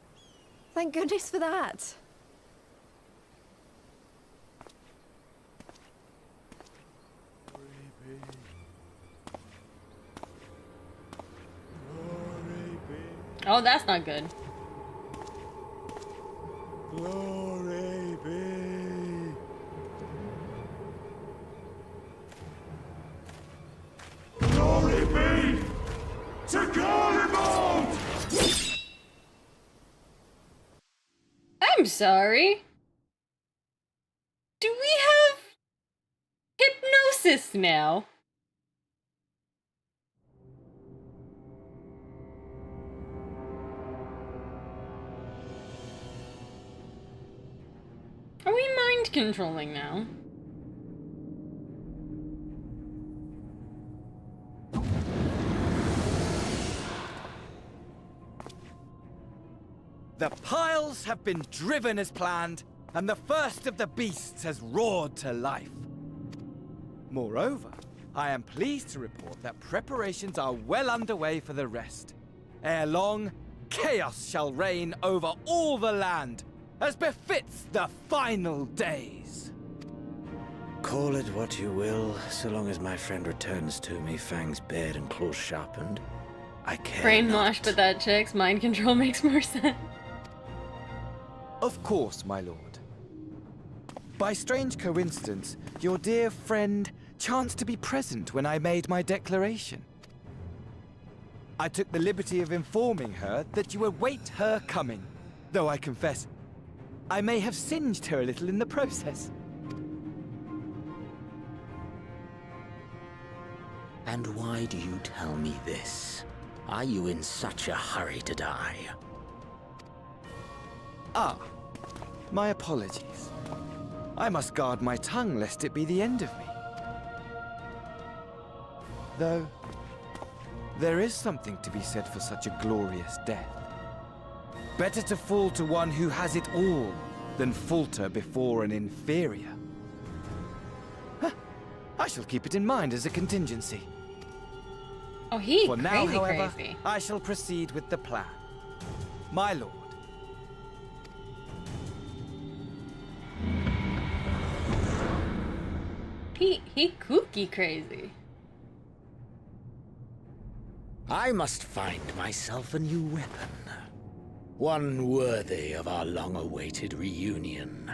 thank goodness for that. Oh, that's not good. Glory be. Glory be to Garibald! I'm sorry. Do we have hypnosis now? Are we mind controlling now? The piles have been driven as planned, and the first of the beasts has roared to life. Moreover, I am pleased to report that preparations are well underway for the rest. Ere long, chaos shall reign over all the land, as befits the final days. Call it what you will, so long as my friend returns to me, fangs bared and claws sharpened. I care Brainwashed, but that checks. Mind control makes more sense. Of course, my lord. By strange coincidence, your dear friend chanced to be present when I made my declaration. I took the liberty of informing her that you await her coming, though I confess, I may have singed her a little in the process. And why do you tell me this? Are you in such a hurry to die? Ah, my apologies. I must guard my tongue lest it be the end of me. Though, there is something to be said for such a glorious death. Better to fall to one who has it all than falter before an inferior. Huh. I shall keep it in mind as a contingency. Oh, he For now, crazy, however, crazy. I shall proceed with the plan. My lord. He kooky crazy. I must find myself a new weapon. One worthy of our long-awaited reunion.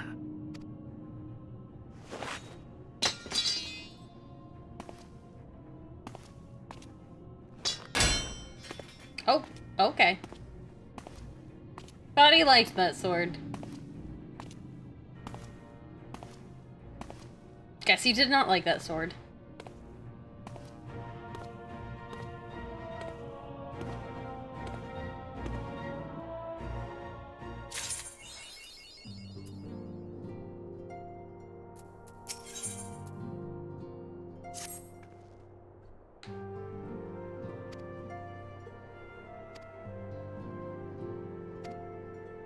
Oh, okay. Thought he liked that sword. Guess he did not like that sword.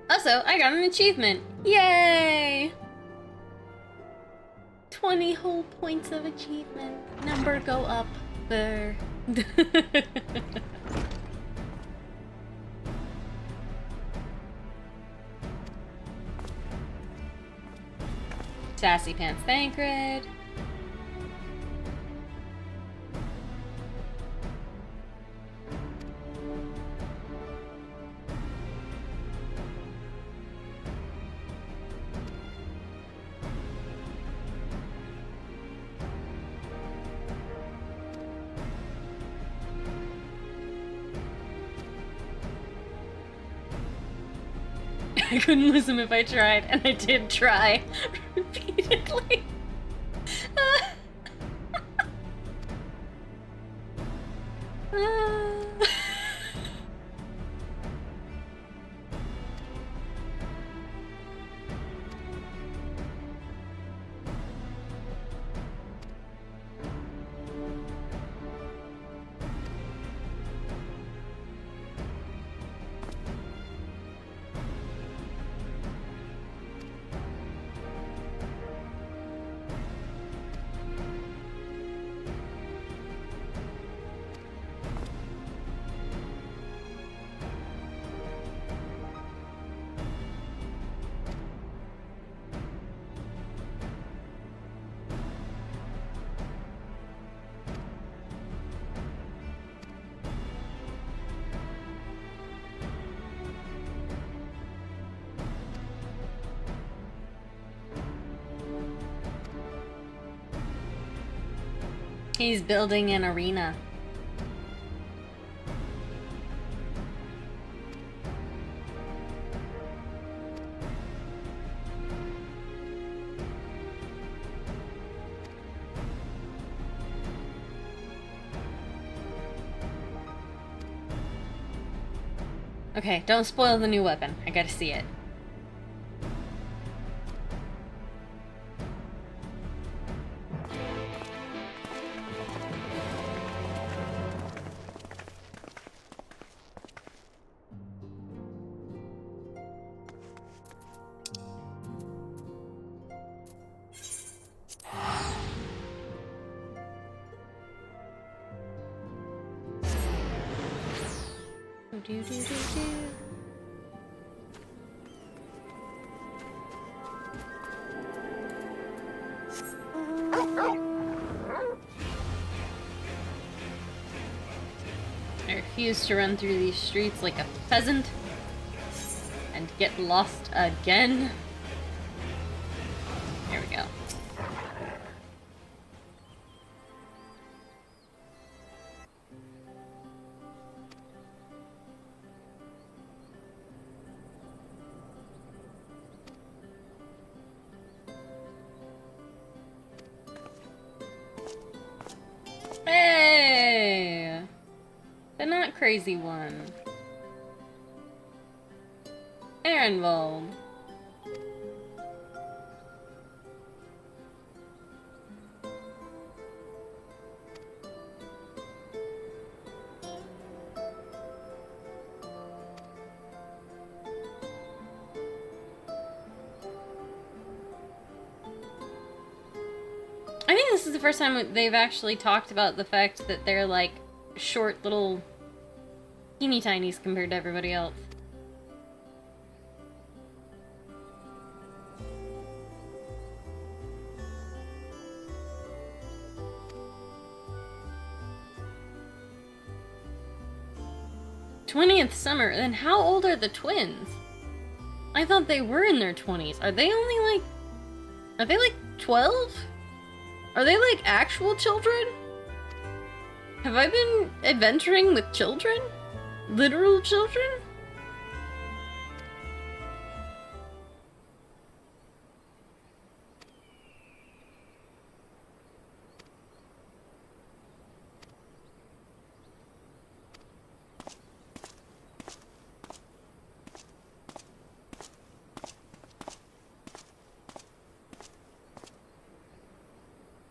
Also, I got an achievement. Yay! 20 whole points of achievement. Number go up there. Sassy Pants Thancred. I couldn't lose him if I tried, and I did try repeatedly. He's building an arena. Okay, don't spoil the new weapon. I gotta see it. Do, do, do, do. I refuse to run through these streets like a peasant and get lost again. There we go. Hey! crazy one. Ehrenwald. I think this is the first time they've actually talked about the fact that they're like short little teeny tinies compared to everybody else. '20th summer, then how old are the twins? I thought they were in their 20s. Are they only like... Are they like 12? Are they like actual children? Have I been adventuring with children? Literal children?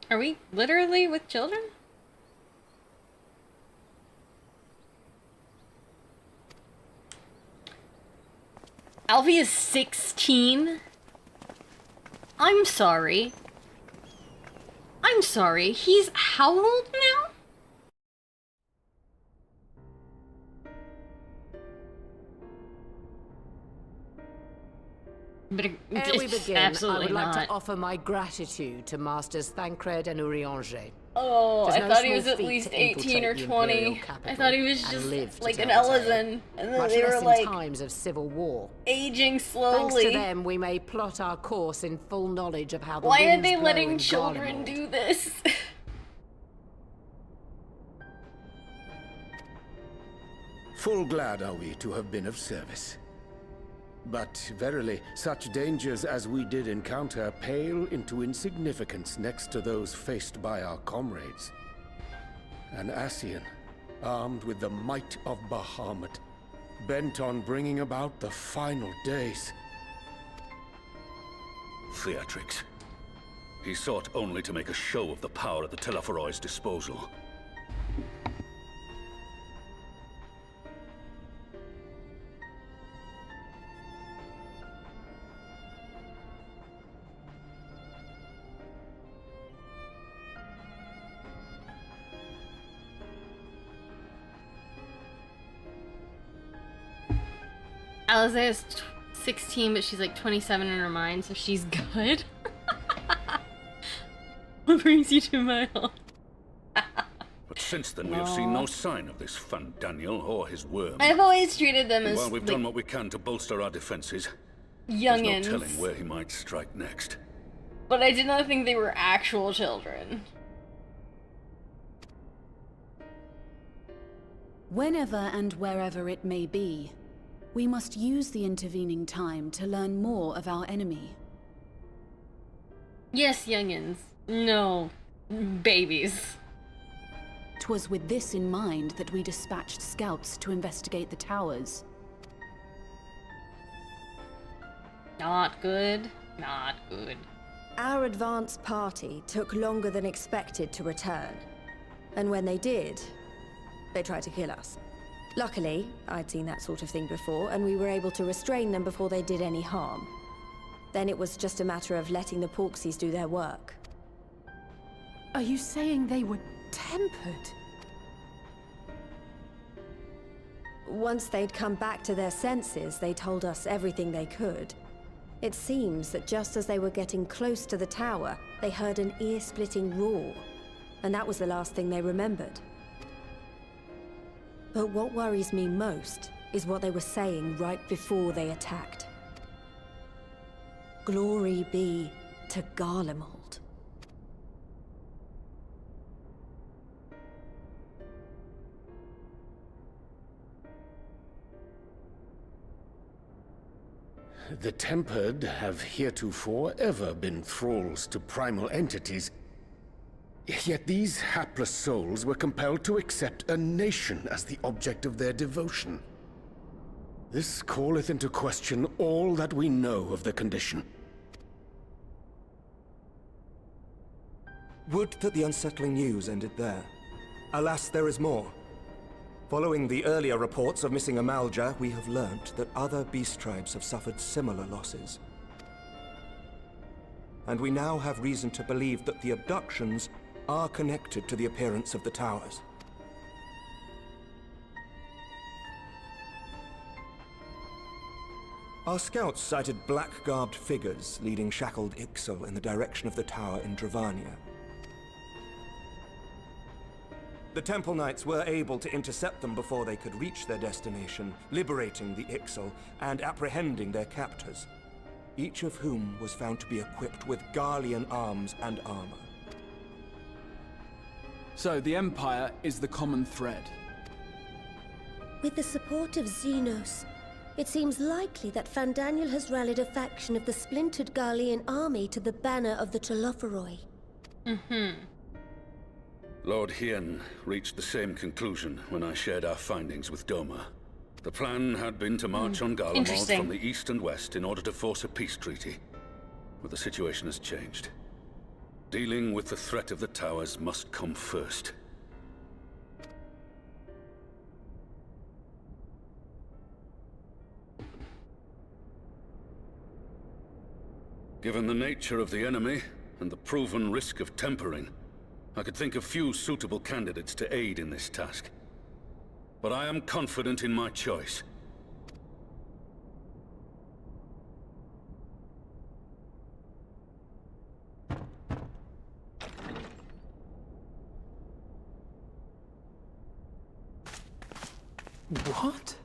Are we literally with children? Alfie is 16? I'm sorry. I'm sorry. He's how old now? But Ere we begin, absolutely I would like not. to offer my gratitude to Masters Thancred and Urianger. Oh, There's I no thought he small was at feat least to 18 or infiltrate the Imperial 20. I capital thought he was and just live to like an tell the tale. Ellison. And then Much they less were in like times of civil war. aging Thanks slowly. to them, we may plot our course in full knowledge of how the Why are winds they blow letting in children Garlemald. do this? Full glad are we to have been of service. But verily, such dangers as we did encounter pale into insignificance next to those faced by our comrades. An Ascian, armed with the might of Bahamut, bent on bringing about the final days. Theatrics. He sought only to make a show of the power at the Teleforoi's disposal. Aliza's 16, but she's like 27 in her mind, so she's good. What brings you to my home? But since then, we have seen no sign of this Fan Daniel or his worm. I've always treated them as While we've like, done what we can to bolster our defenses, youngins, there's no telling where he might strike next. but I did not think they were actual children. Whenever and wherever it may be, we must use the intervening time to learn more of our enemy. Yes, youngins. No, babies. 'Twas with this in mind that we dispatched scouts to investigate the towers. Not good. Not good. Our advance party took longer than expected to return. And when they did, they tried to kill us. Luckily, I'd seen that sort of thing before, and we were able to restrain them before they did any harm. Then it was just a matter of letting the Porksies do their work. Are you saying they were tempered? Once they'd come back to their senses, they told us everything they could. It seems that just as they were getting close to the tower, they heard an ear-splitting roar, and that was the last thing they remembered. But what worries me most is what they were saying right before they attacked. Glory be to Garlemald. The Tempered have heretofore ever been thralls to primal entities. Yet these hapless souls were compelled to accept a nation as the object of their devotion. This calleth into question all that we know of the condition. Would that the unsettling news ended there. Alas, there is more. Following the earlier reports of missing Amalja, we have learnt that other beast tribes have suffered similar losses. And we now have reason to believe that the abductions are connected to the appearance of the towers. Our scouts sighted black-garbed figures leading shackled Ixal in the direction of the tower in Dravania. The Temple Knights were able to intercept them before they could reach their destination, liberating the Ixal and apprehending their captors, each of whom was found to be equipped with Garlean arms and armor. So the Empire is the common thread. With the support of Xenos, it seems likely that Fandaniel has rallied a faction of the splintered Garlean army to the banner of the Telophoroi. Lord Hien reached the same conclusion when I shared our findings with Doma. The plan had been to march on Garlemald from the east and west in order to force a peace treaty. But the situation has changed. Dealing with the threat of the towers must come first. Given the nature of the enemy and the proven risk of tempering, I could think of few suitable candidates to aid in this task. But I am confident in my choice. What?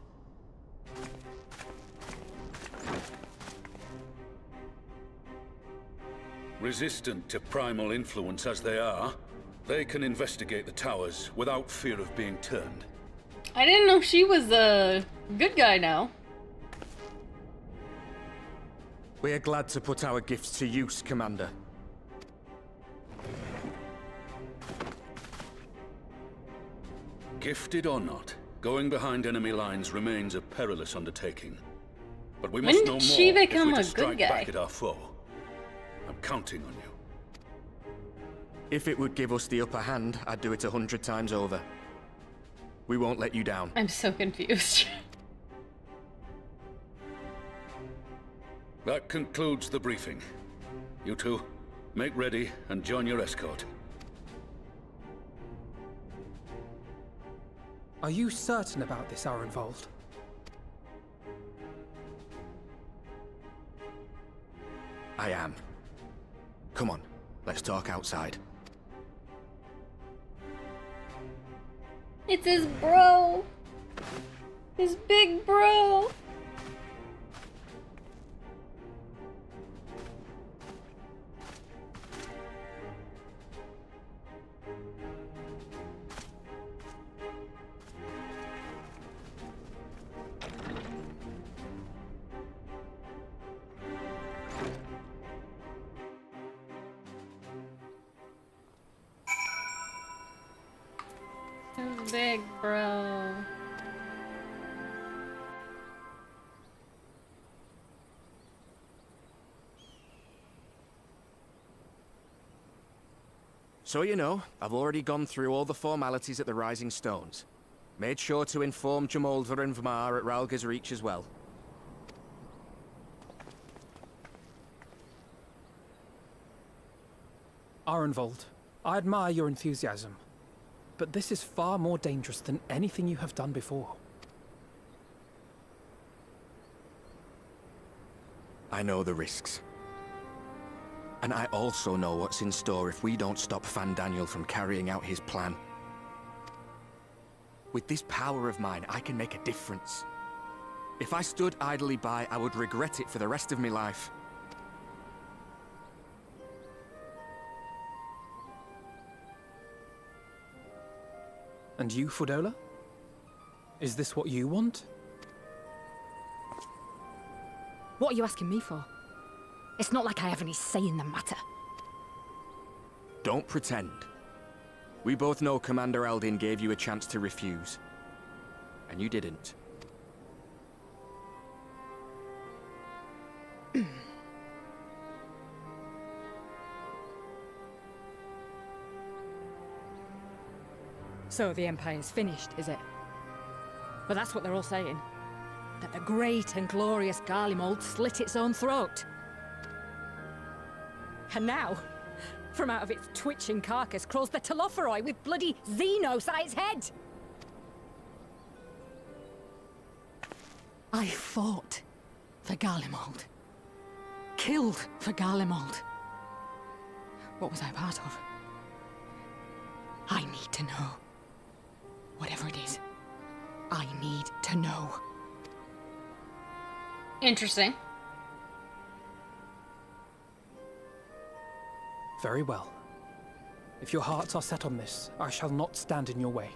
Resistant to primal influence as they are, they can investigate the towers without fear of being turned. I didn't know she was a good guy now. We are glad to put our gifts to use, Commander. Gifted or not, going behind enemy lines remains a perilous undertaking. But we When must did know more she if become we're a to good strike guy? back at our foe. I'm counting on you. If it would give us the upper hand, I'd do it 100 times over. We won't let you down. I'm so confused. That concludes the briefing. You two, make ready and join your escort. Are you certain about this, Arenvold? I am. Come on, let's talk outside. It's his bro. His big bro. His big bro. So you know, I've already gone through all the formalities at the Rising Stones. Made sure to inform Jamoldva and Vmar at Ralga's Reach as well. Arenvold, I admire your enthusiasm, but this is far more dangerous than anything you have done before. I know the risks. And I also know what's in store if we don't stop Fandaniel from carrying out his plan. With this power of mine, I can make a difference. If I stood idly by, I would regret it for the rest of my life. And you, Fudola? Is this what you want? What are you asking me for? It's not like I have any say in the matter. Don't pretend. We both know Commander Eldin gave you a chance to refuse. And you didn't. So the Empire's finished, is it? But that's what they're all saying. That the great and glorious Garlemald slit its own throat. And now, from out of its twitching carcass crawls the Telophoroi with bloody Xenos at its head! I fought for Garlemald. Killed for Garlemald. What was I part of? I need to know. Whatever it is, I need to know. Interesting. Very well. If your hearts are set on this, I shall not stand in your way.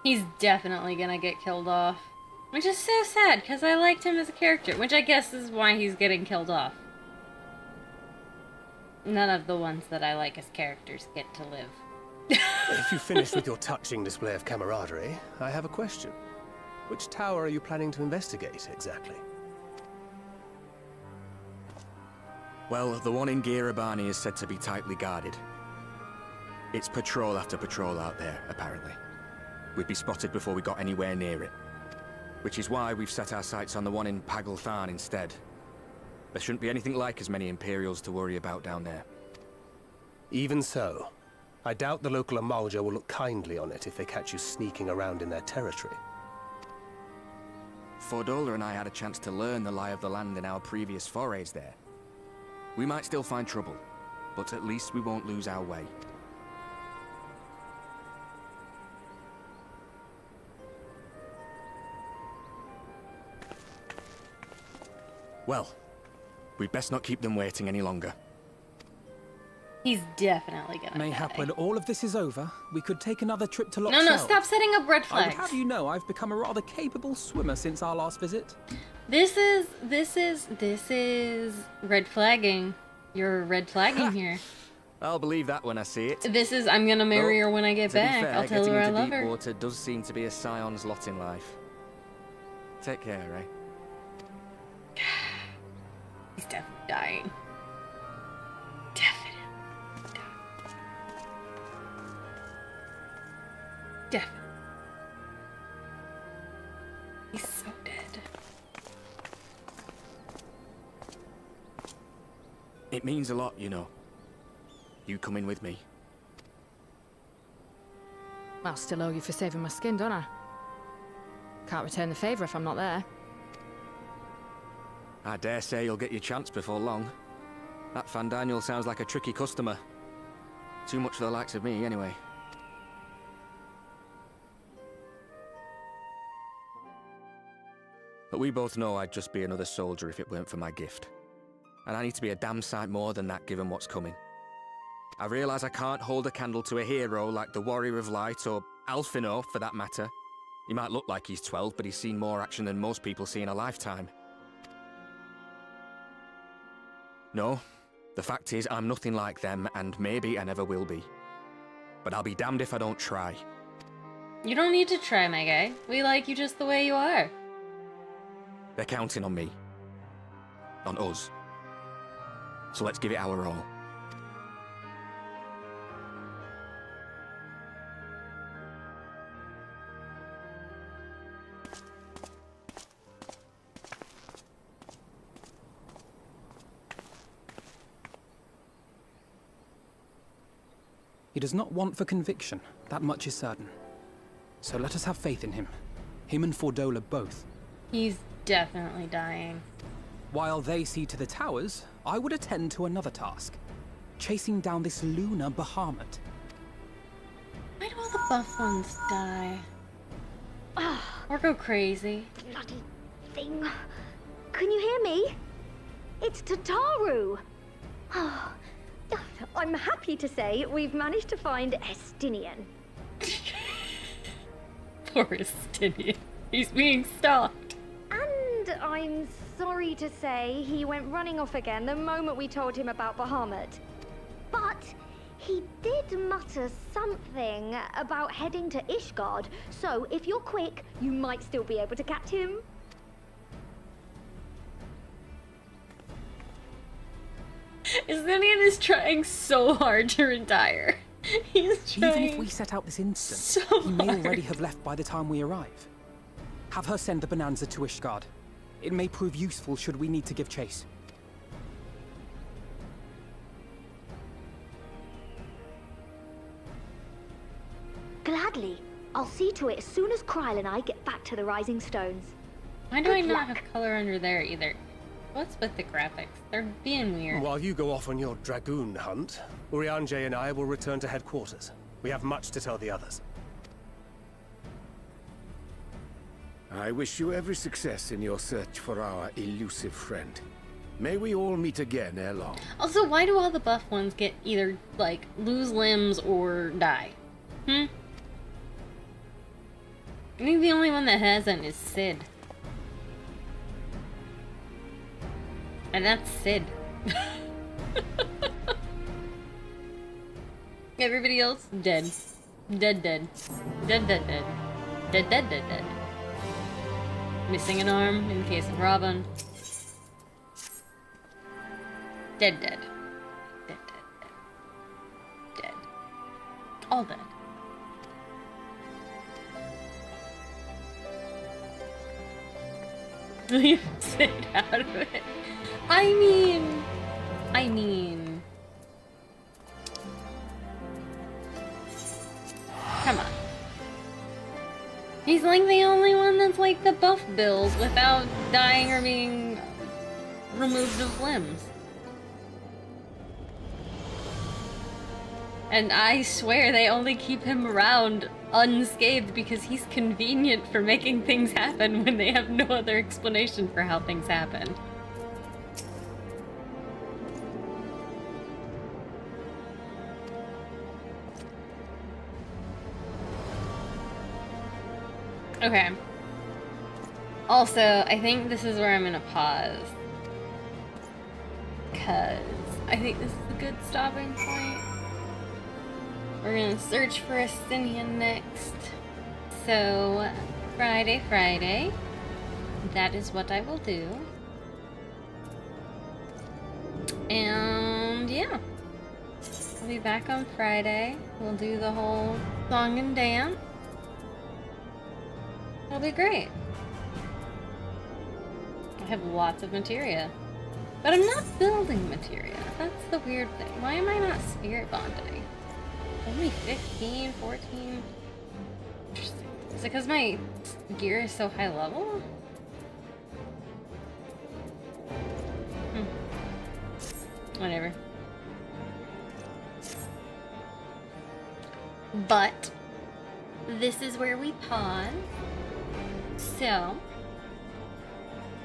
He's definitely gonna get killed off. Which is so sad, because I liked him as a character. Which I guess is why he's getting killed off. None of the ones that I like as characters get to live. If you finish with your touching display of camaraderie, I have a question. Which tower are you planning to investigate, exactly? Well, the one in Girabani is said to be tightly guarded. It's patrol after patrol out there, apparently. We'd be spotted before we got anywhere near it. Which is why we've set our sights on the one in Paglthan instead. There shouldn't be anything like as many Imperials to worry about down there. Even so, I doubt the local Amalja will look kindly on it if they catch you sneaking around in their territory. Fordola and I had a chance to learn the lie of the land in our previous forays there. We might still find trouble, but at least we won't lose our way. Well, we'd best not keep them waiting any longer. He's definitely gonna Mayhap die. when all of this is over, we could take another trip to Loch No, Shell. stop setting up red I flags. would have you know I've become a rather capable swimmer since our last visit. This is red flagging. You're red flagging here. I'll believe that when I see it. This is I'm gonna marry her when I get back. Fair, I'll tell her I love her. Water does seem to be a scion's lot in life. Take care, eh? He's definitely dying. Definitely dying. Definitely. He's so dead. It means a lot, you know. You coming with me. I'll still owe you for saving my skin, don't I? Can't return the favour if I'm not there. I dare say you'll get your chance before long. That Fandaniel sounds like a tricky customer. Too much for the likes of me, anyway. But we both know I'd just be another soldier if it weren't for my gift. And I need to be a damn sight more than that given what's coming. I realise I can't hold a candle to a hero like the Warrior of Light, or Alfino, for that matter. He might look like he's 12, but he's seen more action than most people see in a lifetime. No, the fact is I'm nothing like them, and maybe I never will be. But I'll be damned if I don't try. You don't need to try, my guy. We like you just the way you are. They're counting on me. On us. So let's give it our all. He does not want for conviction, that much is certain. So let us have faith in him. Him and Fordola both. He's definitely dying. While they see to the towers, I would attend to another task. Chasing down this lunar Bahamut. Why do all the buff ones die? Or go crazy? Bloody thing. Can you hear me? It's Tataru. I'm happy to say we've managed to find Estinian. Poor Estinian. He's being stalked. And I'm sorry to say he went running off again the moment we told him about Bahamut. But he did mutter something about heading to Ishgard, so if you're quick, you might still be able to catch him. Isthenian is trying so hard to retire. He's trying. Even if we set out this instant, so he may hard. already have left by the time we arrive. Have her send the Bonanza to Ishgard. It may prove useful should we need to give chase. Gladly. I'll see to it as soon as Kryl and I get back to the Rising Stones. Why do I not have color under there either? What's with the graphics? They're being weird. While you go off on your dragoon hunt, Urianger and I will return to headquarters. We have much to tell the others. I wish you every success in your search for our elusive friend. May we all meet again ere long. Also, why do all the buff ones get either, like, lose limbs or die? I think the only one that hasn't is Sid. And that's Sid. Everybody else, dead. Dead, dead. Dead, dead, dead. Dead, dead, dead, dead. Missing an arm in the case of Robin. Dead, dead. Dead, dead, dead. Dead. All dead. Leave Sid out of it. I mean... Come on. He's like the only one that's like the buff build without dying or being removed of limbs. And I swear they only keep him around unscathed because he's convenient for making things happen when they have no other explanation for how things happen. Okay. Also, I think this is where I'm gonna pause. Because I think this is a good stopping point. We're gonna search for Estinian next. So, Friday. That is what I will do. And yeah. I'll be back on Friday. We'll do the whole song and dance. It'll be great. I have lots of materia. But I'm not building materia. That's the weird thing. Why am I not spirit bonding? Only 15, 14? Interesting. Is it because my gear is so high level? Whatever. But this is where we pause. So,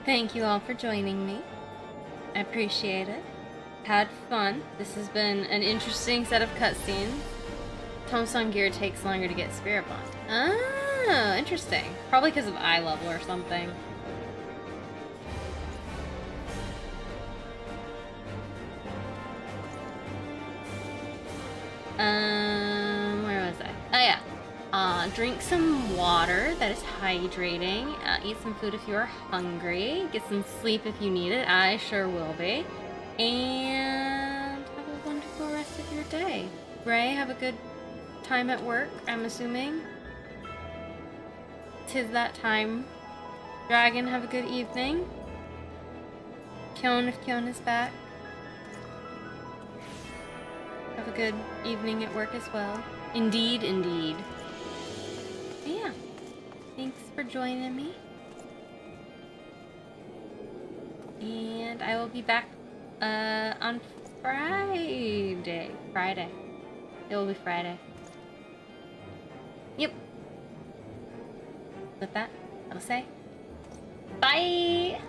thank you all for joining me. I appreciate it. Had fun. This has been an interesting set of cutscenes. Tombstone gear takes longer to get spirit bond. Oh, interesting. Probably because of eye level or something. Where was I? Oh yeah. Drink some water that is hydrating. Eat some food if you are hungry. Get some sleep if you need it. I sure will be. And have a wonderful rest of your day. Ray, have a good time at work, I'm assuming. 'Tis that time. Dragon, have a good evening. Kyon, if Kyon is back. Have a good evening at work as well. Indeed, indeed. Yeah. Thanks for joining me. And I will be back on Friday. It will be Friday. Yep. With that, I will say bye!